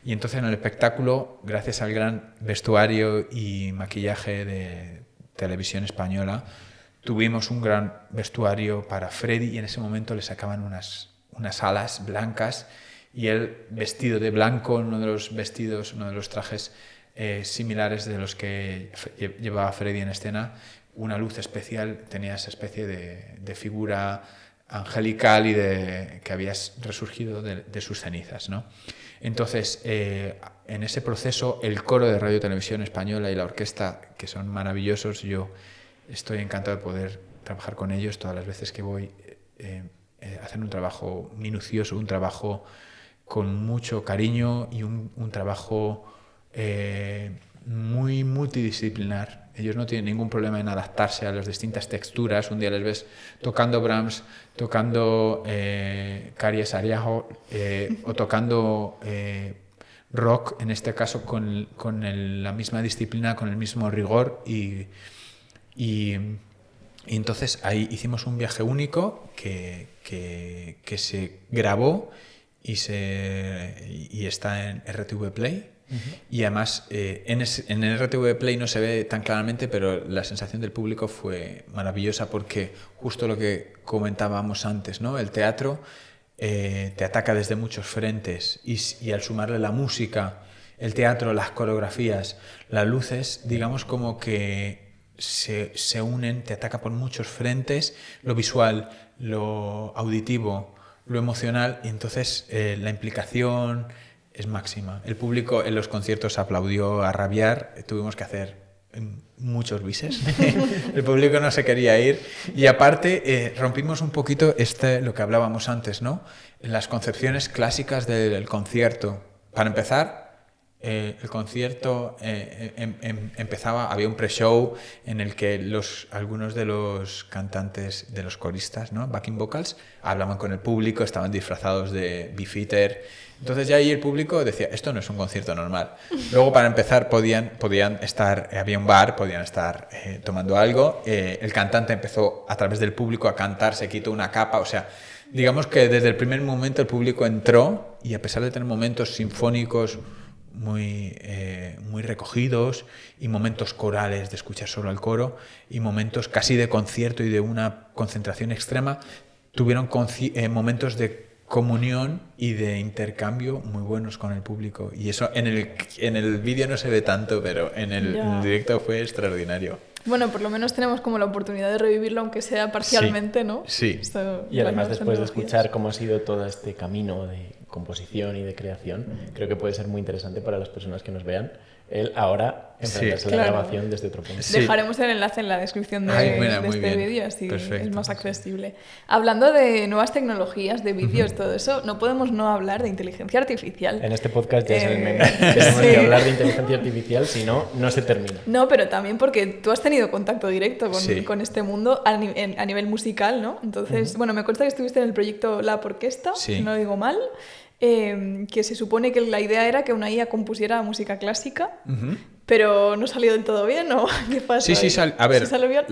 Y entonces en el espectáculo, gracias al gran vestuario y maquillaje de Televisión Española, tuvimos un gran vestuario para Freddy y en ese momento le sacaban unas alas blancas y él vestido de blanco, uno de los trajes similares de los que llevaba Freddy en escena, una luz especial, tenía esa especie de figura angelical y que había resurgido de sus cenizas, ¿no? Entonces, en ese proceso, el coro de Radio Televisión Española y la orquesta, que son maravillosos, yo estoy encantado de poder trabajar con ellos todas las veces que voy, hacen un trabajo minucioso, un trabajo con mucho cariño y un trabajo muy multidisciplinar. Ellos no tienen ningún problema en adaptarse a las distintas texturas. Un día les ves tocando Brahms, tocando Karies Ariajo o tocando rock, en este caso con la misma disciplina, con el mismo rigor y entonces ahí hicimos un viaje único que se grabó y está en RTV Play. Y además en el RTV Play no se ve tan claramente, pero la sensación del público fue maravillosa porque justo lo que comentábamos antes, ¿no? El teatro te ataca desde muchos frentes y al sumarle la música, el teatro, las coreografías, las luces, digamos como que se unen, te ataca por muchos frentes, lo visual, lo auditivo, lo emocional, y entonces la implicación es máxima. El público en los conciertos aplaudió a rabiar, tuvimos que hacer muchos bises, el público no se quería ir y aparte rompimos un poquito lo que hablábamos antes, ¿no? Las concepciones clásicas del concierto. Para empezar, el concierto empezaba, había un pre-show en el que algunos de los cantantes, de los coristas, ¿no? Backing vocals, hablaban con el público, estaban disfrazados de beefeater. Entonces ya ahí el público decía, esto no es un concierto normal. Luego para empezar podían estar, había un bar, podían estar tomando algo. El cantante empezó a través del público a cantar, se quitó una capa, o sea, digamos que desde el primer momento el público entró y a pesar de tener momentos sinfónicos muy recogidos y momentos corales de escuchar solo al coro y momentos casi de concierto y de una concentración extrema, tuvieron momentos de comunión y de intercambio muy buenos con el público y eso en el vídeo no se ve tanto, pero en el directo fue extraordinario. Bueno, por lo menos tenemos como la oportunidad de revivirlo, aunque sea parcialmente, ¿no? Sí. Y además después de escuchar cómo ha sido todo este camino de composición y de creación, creo que puede ser muy interesante para las personas que nos vean él ahora enfrentarse a la grabación desde otro punto. Sí. Dejaremos el enlace en la descripción de este vídeo, así perfecto, es más accesible. Hablando de nuevas tecnologías, de vídeos, todo eso, no podemos no hablar de inteligencia artificial. En este podcast ya es el meme. Tenemos que hablar de inteligencia artificial, si no, no se termina. No, pero también porque tú has tenido contacto directo con este mundo a nivel musical, ¿no? Entonces, bueno, me consta que estuviste en el proyecto La Orquesta, si no lo digo mal. Que se supone que la idea era que una IA compusiera música clásica, pero no salió del todo bien, ¿o qué pasa? Sí, a ver, ¿Sí salió bien?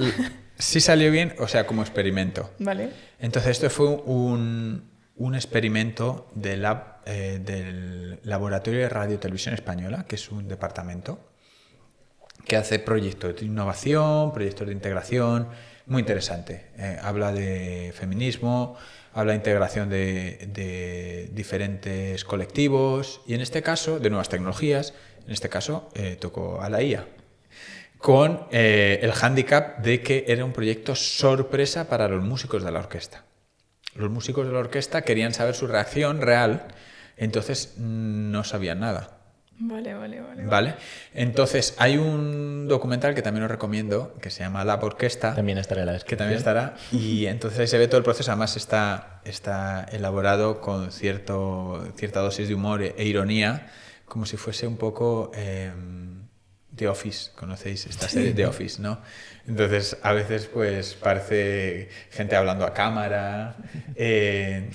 Sí salió bien, o sea, como experimento. Vale. Entonces esto fue un experimento del Laboratorio de Radio Televisión Española, que es un departamento que hace proyectos de innovación, proyectos de integración, muy interesante. Habla de feminismo, habla de integración de diferentes colectivos y en este caso de nuevas tecnologías, en este caso tocó a la IA. con el hándicap de que era un proyecto sorpresa para los músicos de la orquesta. Los músicos de la orquesta querían saber su reacción real, entonces no sabían nada. Vale. Entonces, hay un documental que también os recomiendo, que se llama La Orquesta. También estará en la Que descripción. también estará. Y entonces ahí se ve todo el proceso. Además está elaborado con cierta dosis de humor e ironía, como si fuese un poco The Office. ¿Conocéis esta serie? The Office, ¿no? Entonces, a veces pues parece gente hablando a cámara, en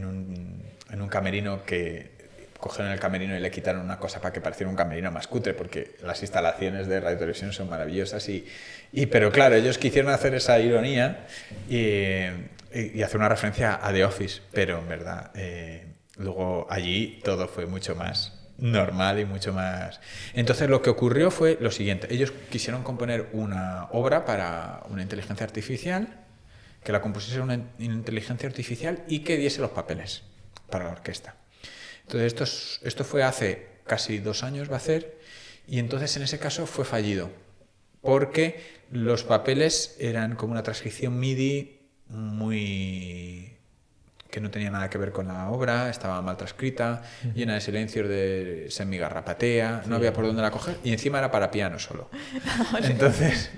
un camerino que cogieron el camerino y le quitaron una cosa para que pareciera un camerino más cutre, porque las instalaciones de Radio Televisión son maravillosas. Pero claro, ellos quisieron hacer esa ironía y hacer una referencia a The Office, pero en verdad luego allí todo fue mucho más normal y mucho más... Entonces lo que ocurrió fue lo siguiente. Ellos quisieron componer una obra para una inteligencia artificial, que la compusiese una inteligencia artificial y que diese los papeles para la orquesta. Entonces esto fue hace casi 2 años, va a ser, y entonces en ese caso fue fallido, porque los papeles eran como una transcripción MIDI que no tenía nada que ver con la obra, estaba mal transcrita, llena de silencios, de semigarrapatea, no había por dónde la coger, y encima era para piano solo. Entonces,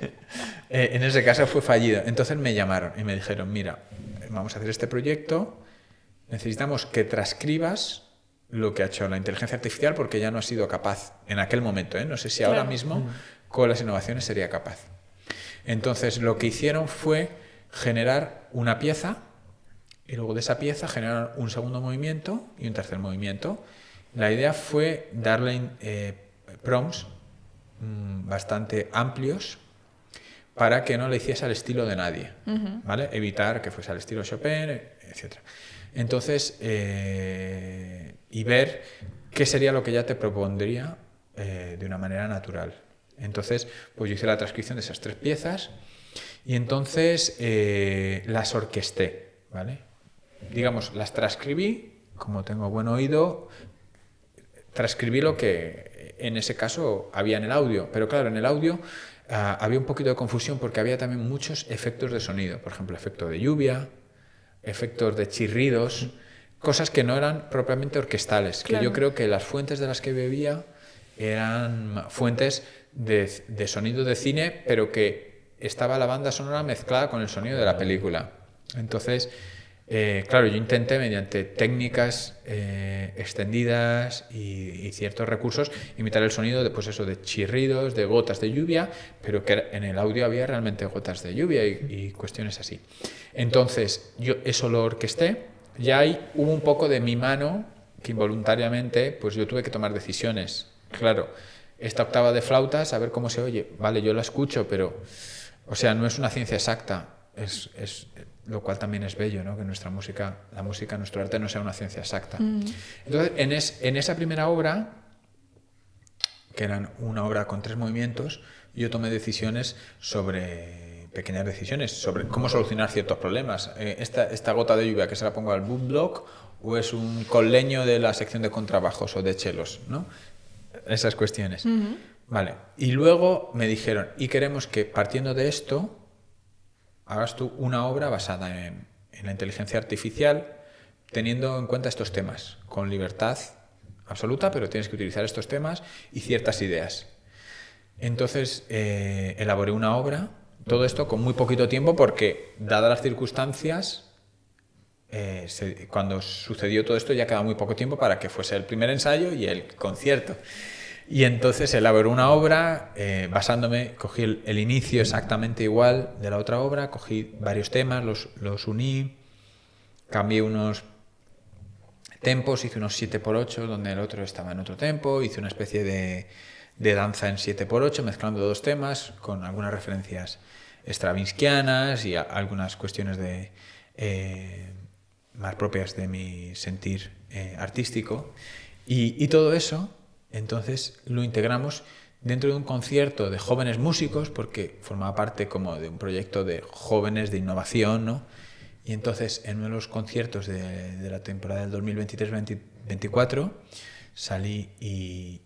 en ese caso fue fallido. Entonces me llamaron y me dijeron, mira, vamos a hacer este proyecto, necesitamos que transcribas lo que ha hecho la inteligencia artificial, porque ya no ha sido capaz en aquel momento, no sé si ahora mismo con las innovaciones sería capaz. Entonces lo que hicieron fue generar una pieza y luego de esa pieza generar un segundo movimiento y un tercer movimiento. La idea fue darle prompts bastante amplios para que no le hiciese al estilo de nadie, ¿vale? Evitar que fuese al estilo Chopin, etc. Entonces, y ver qué sería lo que ya te propondría de una manera natural. Entonces, pues yo hice la transcripción de esas 3 piezas y entonces las orquesté, ¿vale? Digamos, las transcribí, como tengo buen oído, transcribí lo que en ese caso había en el audio, pero claro, en el audio había un poquito de confusión porque había también muchos efectos de sonido, por ejemplo, efecto de lluvia, efectos de chirridos, cosas que no eran propiamente orquestales, claro. Que yo creo que las fuentes de las que bebía eran fuentes de sonido de cine, pero que estaba la banda sonora mezclada con el sonido de la película. Entonces, claro, yo intenté mediante técnicas extendidas y ciertos recursos imitar el sonido de chirridos, de gotas de lluvia, pero que en el audio había realmente gotas de lluvia y cuestiones así. Entonces, yo eso lo orquesté, y ahí hubo un poco de mi mano que involuntariamente pues yo tuve que tomar decisiones. Claro, esta octava de flauta, saber cómo se oye, vale, yo la escucho, pero, o sea, no es una ciencia exacta, es lo cual también es bello, ¿no? Que nuestra música, la música, nuestro arte no sea una ciencia exacta. Entonces, en esa primera obra, que era una obra con 3 movimientos, yo tomé decisiones pequeñas decisiones sobre cómo solucionar ciertos problemas. Esta gota de lluvia, que se la pongo al bootblock, o es un colleño de la sección de contrabajos o de chelos, ¿no? Esas cuestiones. Vale. Y luego me dijeron, y queremos que partiendo de esto hagas tú una obra basada en la inteligencia artificial, teniendo en cuenta estos temas, con libertad absoluta, pero tienes que utilizar estos temas y ciertas ideas. Entonces elaboré una obra, todo esto con muy poquito tiempo, porque dadas las circunstancias, cuando sucedió todo esto ya quedaba muy poco tiempo para que fuese el primer ensayo y el concierto. Y entonces elaboré una obra basándome, cogí el inicio exactamente igual de la otra obra, cogí varios temas, los uní, cambié unos tempos, hice unos 7/8 donde el otro estaba en otro tempo, hice una especie de danza en 7/8 mezclando 2 temas con algunas referencias stravinskianas y algunas cuestiones más propias de mi sentir artístico. Y todo eso, entonces, lo integramos dentro de un concierto de jóvenes músicos, porque formaba parte como de un proyecto de jóvenes de innovación, ¿no? Y entonces, en uno de los conciertos de la temporada del 2023-2024, salí y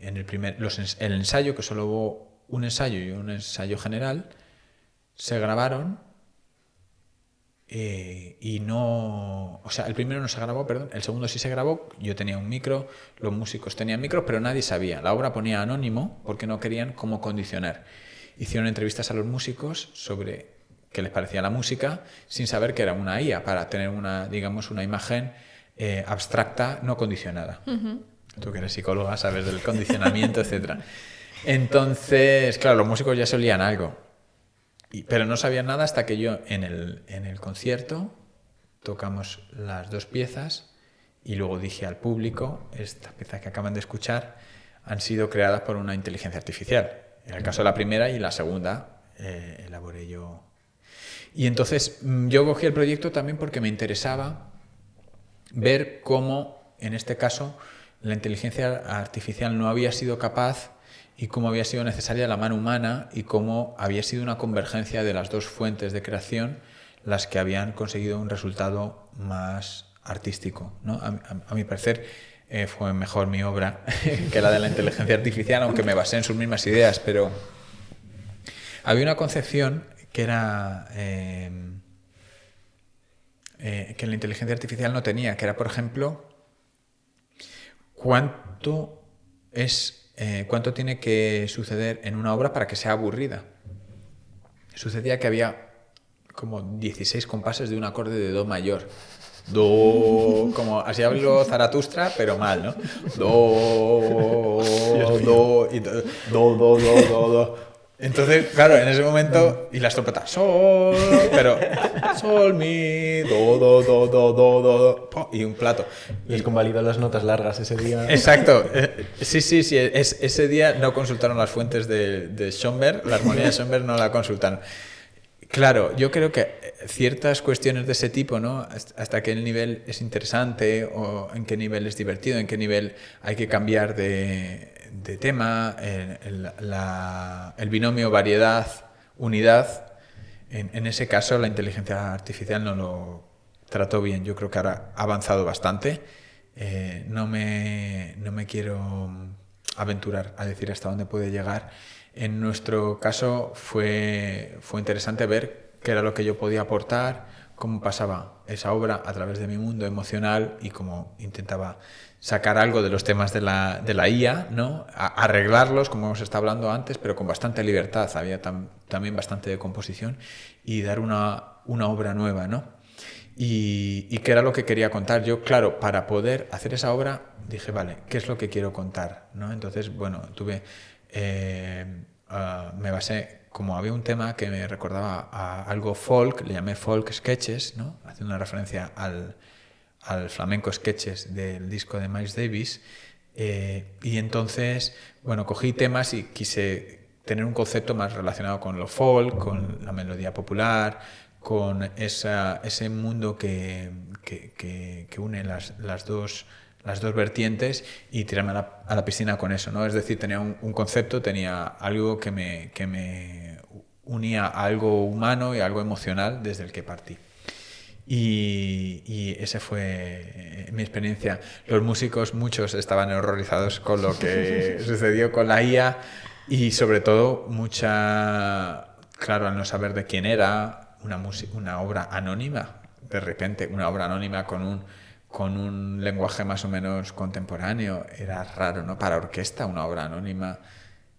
en el ensayo, que solo hubo un ensayo y un ensayo general, se grabaron y no... O sea, el primero no se grabó, perdón, el segundo sí se grabó, yo tenía un micro, los músicos tenían micro, pero nadie sabía. La obra ponía anónimo porque no querían cómo condicionar. Hicieron entrevistas a los músicos sobre qué les parecía la música, sin saber que era una IA, para tener una, digamos, una imagen abstracta, no condicionada. Uh-huh. Tú que eres psicóloga sabes del condicionamiento, etc. Entonces, claro, los músicos ya se olían algo. Pero no sabían nada hasta que yo en el concierto tocamos las dos piezas y luego dije al público, estas piezas que acaban de escuchar han sido creadas por una inteligencia artificial. En el caso de la primera y la segunda elaboré yo. Y entonces yo cogí el proyecto también porque me interesaba ver cómo, en este caso, la inteligencia artificial no había sido capaz y cómo había sido necesaria la mano humana y cómo había sido una convergencia de las dos fuentes de creación las que habían conseguido un resultado más artístico, ¿no? A mi parecer fue mejor mi obra que la de la inteligencia artificial, aunque me basé en sus mismas ideas, pero había una concepción que era que la inteligencia artificial no tenía, que era, por ejemplo, cuánto tiene que suceder en una obra para que sea aburrida. Sucedía que había como 16 compases de un acorde de do mayor. Do, como así habló Zaratustra, pero mal, ¿no? Do, do, y do, do, do, do, do. Entonces, claro, en ese momento, y las trompetas, sol, pero sol, mi, do, do, do, do, do, do, y un plato. Les convalidó las notas largas ese día. Exacto. Sí. Ese día no consultaron las fuentes de Schoenberg, la armonía de Schoenberg no la consultaron. Claro, yo creo que ciertas cuestiones de ese tipo, ¿no? Hasta qué nivel es interesante o en qué nivel es divertido, en qué nivel hay que cambiar de tema, el binomio variedad-unidad, en ese caso la inteligencia artificial no lo trató bien. Yo creo que ahora ha avanzado bastante. No me quiero aventurar a decir hasta dónde puede llegar. En nuestro caso fue interesante ver qué era lo que yo podía aportar, cómo pasaba esa obra a través de mi mundo emocional y cómo intentaba sacar algo de los temas de la IA, ¿no? Arreglarlos, como hemos estado hablando antes, pero con bastante libertad. Había también bastante de composición y dar una obra nueva, ¿no? Y qué era lo que quería contar. Yo, claro, para poder hacer esa obra dije, vale, ¿qué es lo que quiero contar? ¿No? Entonces, bueno, me basé, como había un tema que me recordaba a algo folk, le llamé folk sketches, ¿no? Haciendo una referencia al flamenco sketches del disco de Miles Davis, y entonces, bueno, cogí temas y quise tener un concepto más relacionado con lo folk, con la melodía popular, con ese mundo que une las dos vertientes y tirarme a la piscina con eso, ¿no? Es decir, tenía un concepto, tenía algo que me unía a algo humano y a algo emocional desde el que partí. Y esa fue mi experiencia. Los músicos, muchos estaban horrorizados con lo que sucedió con la IA y sobre todo claro, al no saber de quién era, una obra anónima, de repente una obra anónima con un lenguaje más o menos contemporáneo, era raro, ¿no? Para orquesta, una obra anónima,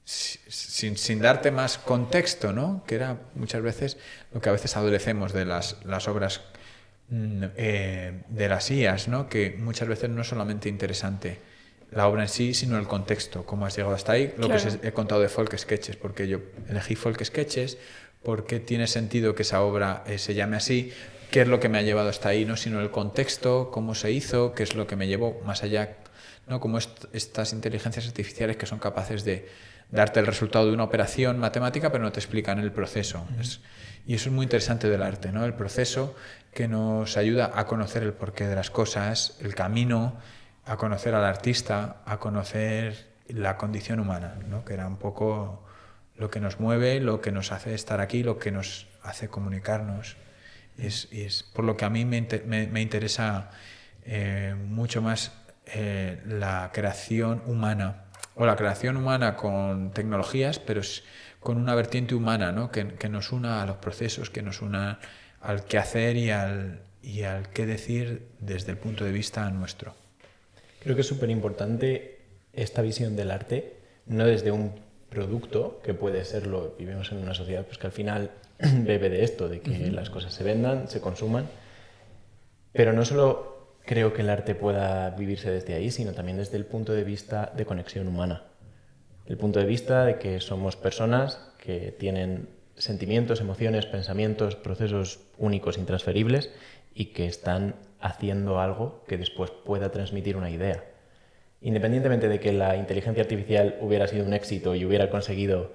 sin darte más contexto, ¿no? Que era muchas veces lo que a veces adolecemos de las obras de las IAs, ¿no? Que muchas veces no es solamente interesante la obra en sí, sino el contexto, cómo has llegado hasta ahí, lo claro. Que os he contado de folk sketches, porque yo elegí folk sketches, porque tiene sentido que esa obra se llame así, qué es lo que me ha llevado hasta ahí, no sino el contexto, cómo se hizo, qué es lo que me llevó más allá, ¿no? Como estas inteligencias artificiales que son capaces de darte el resultado de una operación matemática, pero no te explican el proceso. Y eso es muy interesante del arte, ¿no? El proceso que nos ayuda a conocer el porqué de las cosas, el camino, a conocer al artista, a conocer la condición humana, ¿no? Que era un poco lo que nos mueve, lo que nos hace estar aquí, lo que nos hace comunicarnos. Es por lo que a mí me interesa mucho más la creación humana, o la creación humana con tecnologías, pero con una vertiente humana, ¿no? Que nos una a los procesos, que nos una al qué hacer y al qué decir desde el punto de vista nuestro. Creo que es súper importante esta visión del arte, no desde un producto, que puede serlo, vivimos en una sociedad pues que al final bebe de esto, de que las cosas se vendan, se consuman, pero no solo creo que el arte pueda vivirse desde ahí, sino también desde el punto de vista de conexión humana. El punto de vista de que somos personas que tienen sentimientos, emociones, pensamientos, procesos únicos, intransferibles y que están haciendo algo que después pueda transmitir una idea. Independientemente de que la inteligencia artificial hubiera sido un éxito y hubiera conseguido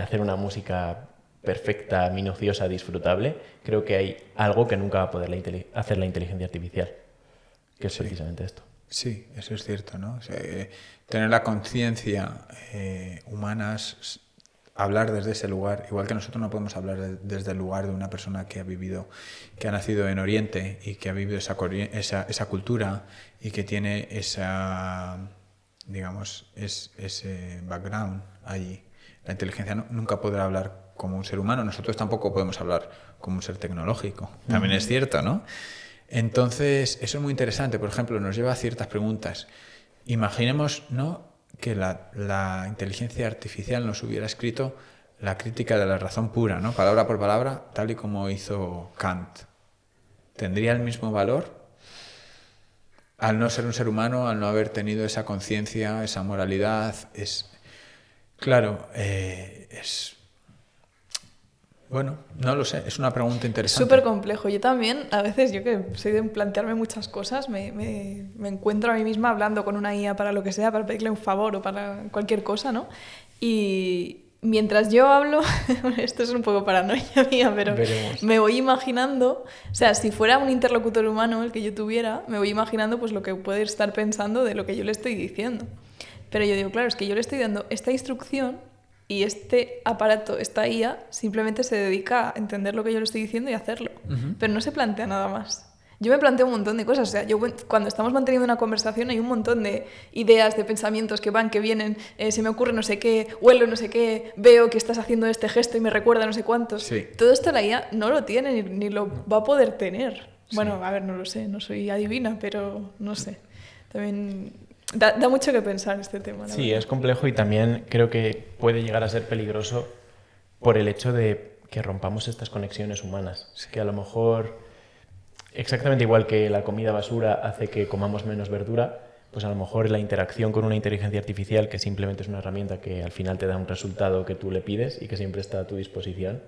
hacer una música perfecta, minuciosa, disfrutable, creo que hay algo que nunca va a poder hacer la inteligencia artificial, que es precisamente esto. Sí, eso es cierto, ¿no? O sea, tener la conciencia humana, hablar desde ese lugar, igual que nosotros no podemos hablar desde el lugar de una persona que ha vivido, que ha nacido en Oriente y que ha vivido esa cultura y que tiene esa, digamos, ese background allí. La inteligencia nunca podrá hablar como un ser humano, nosotros tampoco podemos hablar como un ser tecnológico, también es cierto, ¿no? Entonces, eso es muy interesante, por ejemplo, nos lleva a ciertas preguntas. Imaginemos, ¿no?, que la inteligencia artificial nos hubiera escrito la crítica de la razón pura, ¿no?, palabra por palabra, tal y como hizo Kant. ¿Tendría el mismo valor? Al no ser un ser humano, al no haber tenido esa conciencia, esa moralidad, claro, bueno, no lo sé, es una pregunta interesante. Súper complejo. Yo también, a veces, yo que soy de plantearme muchas cosas, me encuentro a mí misma hablando con una IA para lo que sea, para pedirle un favor o para cualquier cosa, ¿no? Y mientras yo hablo, esto es un poco paranoia mía, pero Veremos. Me voy imaginando, o sea, si fuera un interlocutor humano el que yo tuviera, me voy imaginando pues lo que puede estar pensando de lo que yo le estoy diciendo. Pero yo digo, claro, es que yo le estoy dando esta instrucción y este aparato, esta IA, simplemente se dedica a entender lo que yo le estoy diciendo y hacerlo. Pero no se plantea nada más. Yo me planteo un montón de cosas. O sea, yo cuando estamos manteniendo una conversación hay un montón de ideas, de pensamientos que van, que vienen. Se me ocurre no sé qué, huelo no sé qué, veo que estás haciendo este gesto y me recuerda no sé cuántos. Sí. Todo esto la IA no lo tiene ni lo va a poder tener. Sí. Bueno, a ver, no lo sé, no soy adivina, pero no sé. También da mucho que pensar este tema. Sí, es complejo y también creo que puede llegar a ser peligroso por el hecho de que rompamos estas conexiones humanas. Sí. Que a lo mejor, exactamente igual que la comida basura hace que comamos menos verdura, pues a lo mejor la interacción con una inteligencia artificial, que simplemente es una herramienta que al final te da un resultado que tú le pides y que siempre está a tu disposición,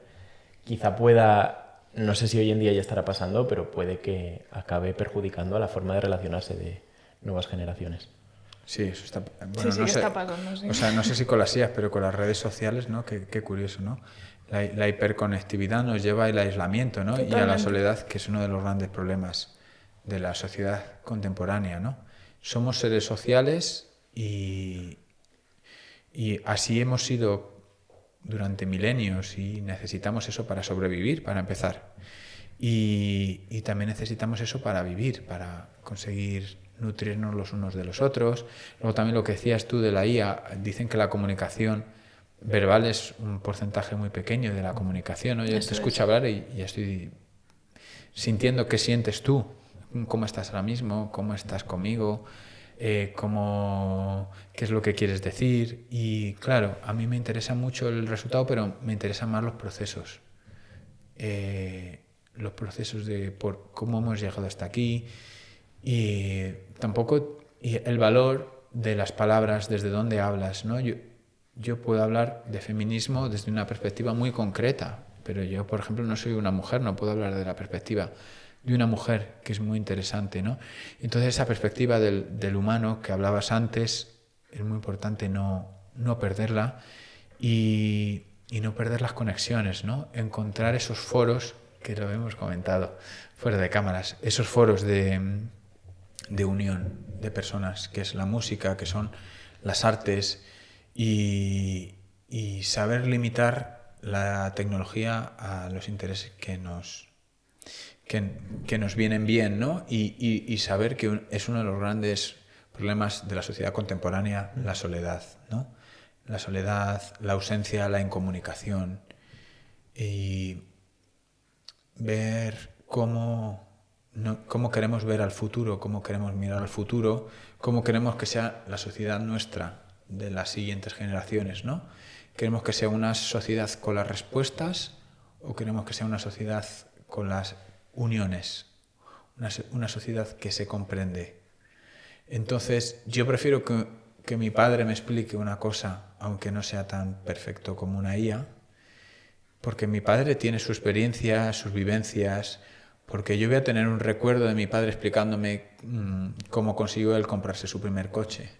quizá pueda, no sé si hoy en día ya estará pasando, pero puede que acabe perjudicando a la forma de relacionarse de nuevas generaciones. Sí, eso está... Bueno, sí, no sé, está pasando, sí. O sea, no sé si con las IAs, pero con las redes sociales, ¿no? Qué curioso, ¿no? La hiperconectividad nos lleva al aislamiento, ¿no? Totalmente. Y a la soledad, que es uno de los grandes problemas de la sociedad contemporánea, ¿no? Somos seres sociales y así hemos sido durante milenios y necesitamos eso para sobrevivir, para empezar. Y también necesitamos eso para vivir, para conseguir nutrirnos los unos de los otros. Luego también lo que decías tú de la IA, dicen que la comunicación verbal es un porcentaje muy pequeño de la comunicación, ¿no? Yo te escucho hablar y ya estoy sintiendo qué sientes tú, cómo estás ahora mismo, cómo estás conmigo, qué es lo que quieres decir. Y claro, a mí me interesa mucho el resultado, pero me interesan más los procesos. Los procesos de por cómo hemos llegado hasta aquí y el valor de las palabras, desde dónde hablas, ¿no? Yo puedo hablar de feminismo desde una perspectiva muy concreta, pero yo, por ejemplo, no soy una mujer, no puedo hablar de la perspectiva de una mujer, que es muy interesante, ¿no? Entonces esa perspectiva del humano que hablabas antes es muy importante no perderla y no perder las conexiones, ¿no? Encontrar esos foros, que lo hemos comentado fuera de cámaras, esos foros de unión de personas, que es la música, que son las artes, y saber limitar la tecnología a los intereses que nos vienen bien, ¿no? Y saber que es uno de los grandes problemas de la sociedad contemporánea, la soledad, ¿no? La soledad, la ausencia, la incomunicación, y ver cómo queremos ver al futuro, cómo queremos mirar al futuro, cómo queremos que sea la sociedad nuestra de las siguientes generaciones, ¿no? ¿Queremos que sea una sociedad con las respuestas o queremos que sea una sociedad con las uniones? Una sociedad que se comprende. Entonces, yo prefiero que mi padre me explique una cosa, aunque no sea tan perfecto como una IA, porque mi padre tiene su experiencia, sus vivencias, porque yo voy a tener un recuerdo de mi padre explicándome cómo consiguió él comprarse su primer coche,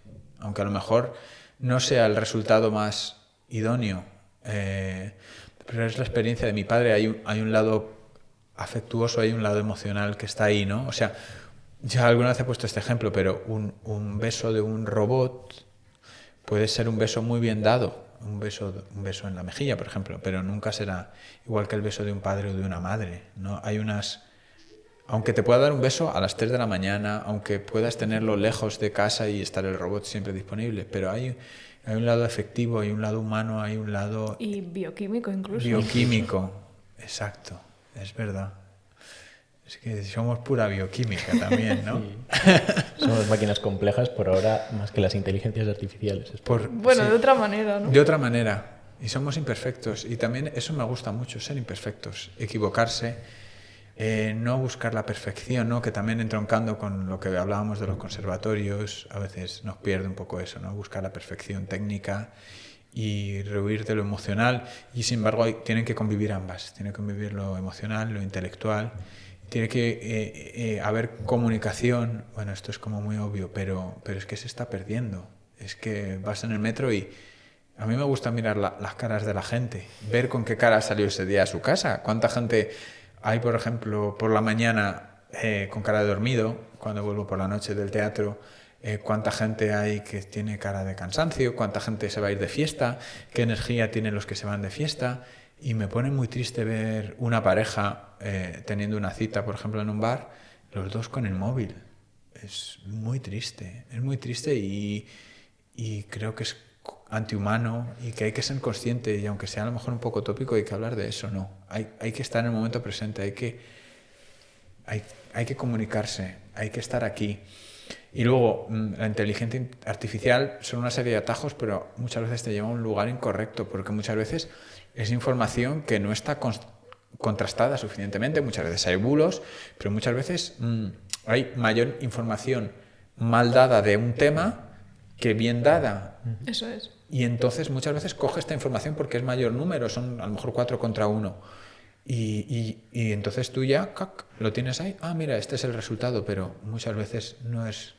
aunque a lo mejor no sea el resultado más idóneo, pero es la experiencia de mi padre. Hay un lado afectuoso, hay un lado emocional que está ahí, ¿no? O sea, ya alguna vez he puesto este ejemplo, pero un beso de un robot puede ser un beso muy bien dado, un beso en la mejilla, por ejemplo, pero nunca será igual que el beso de un padre o de una madre, ¿no? Aunque te pueda dar un beso a las 3 de la mañana, aunque puedas tenerlo lejos de casa y estar el robot siempre disponible, pero hay un lado afectivo, hay un lado humano, hay un lado... Y bioquímico incluso. Bioquímico, exacto, es verdad. Es que somos pura bioquímica también, ¿no? Sí. Somos máquinas complejas por ahora más que las inteligencias artificiales. Bueno, sí. De otra manera, ¿no? De otra manera. Y somos imperfectos. Y también eso me gusta mucho, ser imperfectos, equivocarse, no buscar la perfección, ¿no? Que también entroncando con lo que hablábamos de los conservatorios, a veces nos pierde un poco eso, ¿no? Buscar la perfección técnica y rehuir de lo emocional. Y sin embargo tienen que convivir ambas. Tiene que convivir lo emocional, lo intelectual. Tiene que haber comunicación. Bueno, esto es como muy obvio, pero es que se está perdiendo. Es que vas en el metro y a mí me gusta mirar las caras de la gente, ver con qué cara salió ese día a su casa. ¿Cuánta gente hay, por ejemplo, por la mañana con cara de dormido, cuando vuelvo por la noche del teatro? ¿Cuánta gente hay que tiene cara de cansancio? ¿Cuánta gente se va a ir de fiesta? ¿Qué energía tienen los que se van de fiesta? Y me pone muy triste ver una pareja teniendo una cita, por ejemplo, en un bar, los dos con el móvil. Es muy triste y creo que es antihumano y que hay que ser consciente, y aunque sea a lo mejor un poco tópico, hay que hablar de eso, ¿no? Hay que estar en el momento presente, hay que comunicarse, hay que estar aquí. Y luego, la inteligencia artificial son una serie de atajos, pero muchas veces te lleva a un lugar incorrecto, porque muchas veces es información que no está contrastada suficientemente, muchas veces hay bulos, pero muchas veces hay mayor información mal dada de un tema que bien dada. Eso es. Y entonces muchas veces coge esta información porque es mayor número, son a lo mejor 4 contra 1. Y entonces tú ya lo tienes ahí, mira, este es el resultado, pero muchas veces no es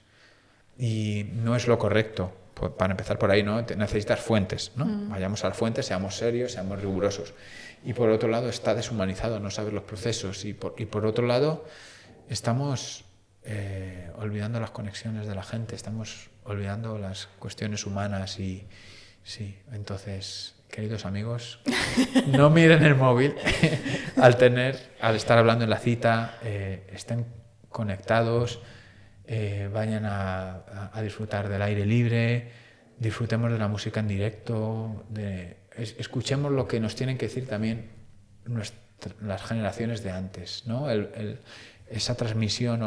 lo correcto. Para empezar por ahí, ¿no? Necesitas fuentes, ¿no? Vayamos a las fuentes, seamos serios, seamos rigurosos. Y por otro lado está deshumanizado, no sabes los procesos. Y por otro lado estamos olvidando las conexiones de la gente, estamos olvidando las cuestiones humanas y sí, entonces, queridos amigos, no miren el móvil al estar hablando en la cita, estén conectados, vayan a disfrutar del aire libre, disfrutemos de la música en directo, escuchemos lo que nos tienen que decir también las generaciones de antes, ¿no? Esa transmisión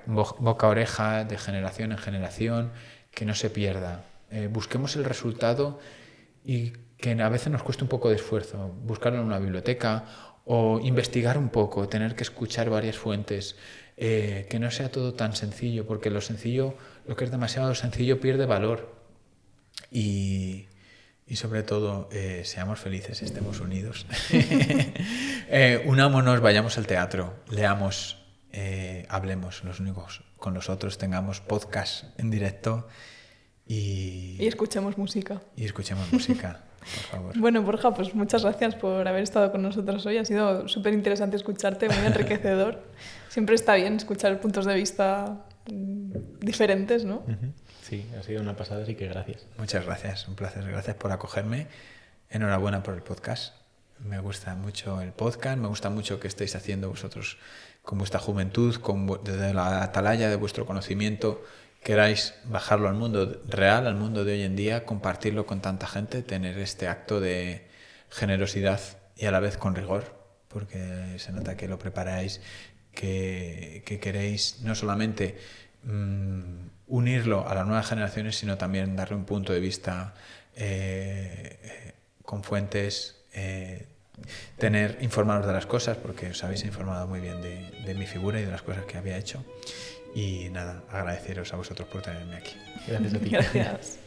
boca-oreja de generación en generación, que no se pierda. Busquemos el resultado y que a veces nos cuesta un poco de esfuerzo, buscarlo en una biblioteca o investigar un poco, tener que escuchar varias fuentes, que no sea todo tan sencillo, porque lo que es demasiado sencillo pierde valor. Y sobre todo, seamos felices, estemos unidos. Unámonos, vayamos al teatro, leamos, hablemos los únicos con los otros, tengamos podcast en directo y escuchemos música. Y escuchemos música, por favor. Bueno, Borja, pues muchas gracias por haber estado con nosotros hoy. Ha sido súper interesante escucharte, muy enriquecedor. Siempre está bien escuchar puntos de vista diferentes, ¿no? Sí, ha sido una pasada, así que gracias. Muchas gracias, un placer. Gracias por acogerme. Enhorabuena por el podcast. Me gusta mucho el podcast, me gusta mucho que estéis haciendo vosotros con vuestra juventud, desde la atalaya de vuestro conocimiento, queráis bajarlo al mundo real, al mundo de hoy en día, compartirlo con tanta gente, tener este acto de generosidad y a la vez con rigor, porque se nota que lo preparáis, que queréis no solamente unirlo a las nuevas generaciones, sino también darle un punto de vista con fuentes, informaros de las cosas, porque os habéis informado muy bien de mi figura y de las cosas que había hecho. Y nada, agradeceros a vosotros por tenerme aquí. Gracias a ti. Gracias.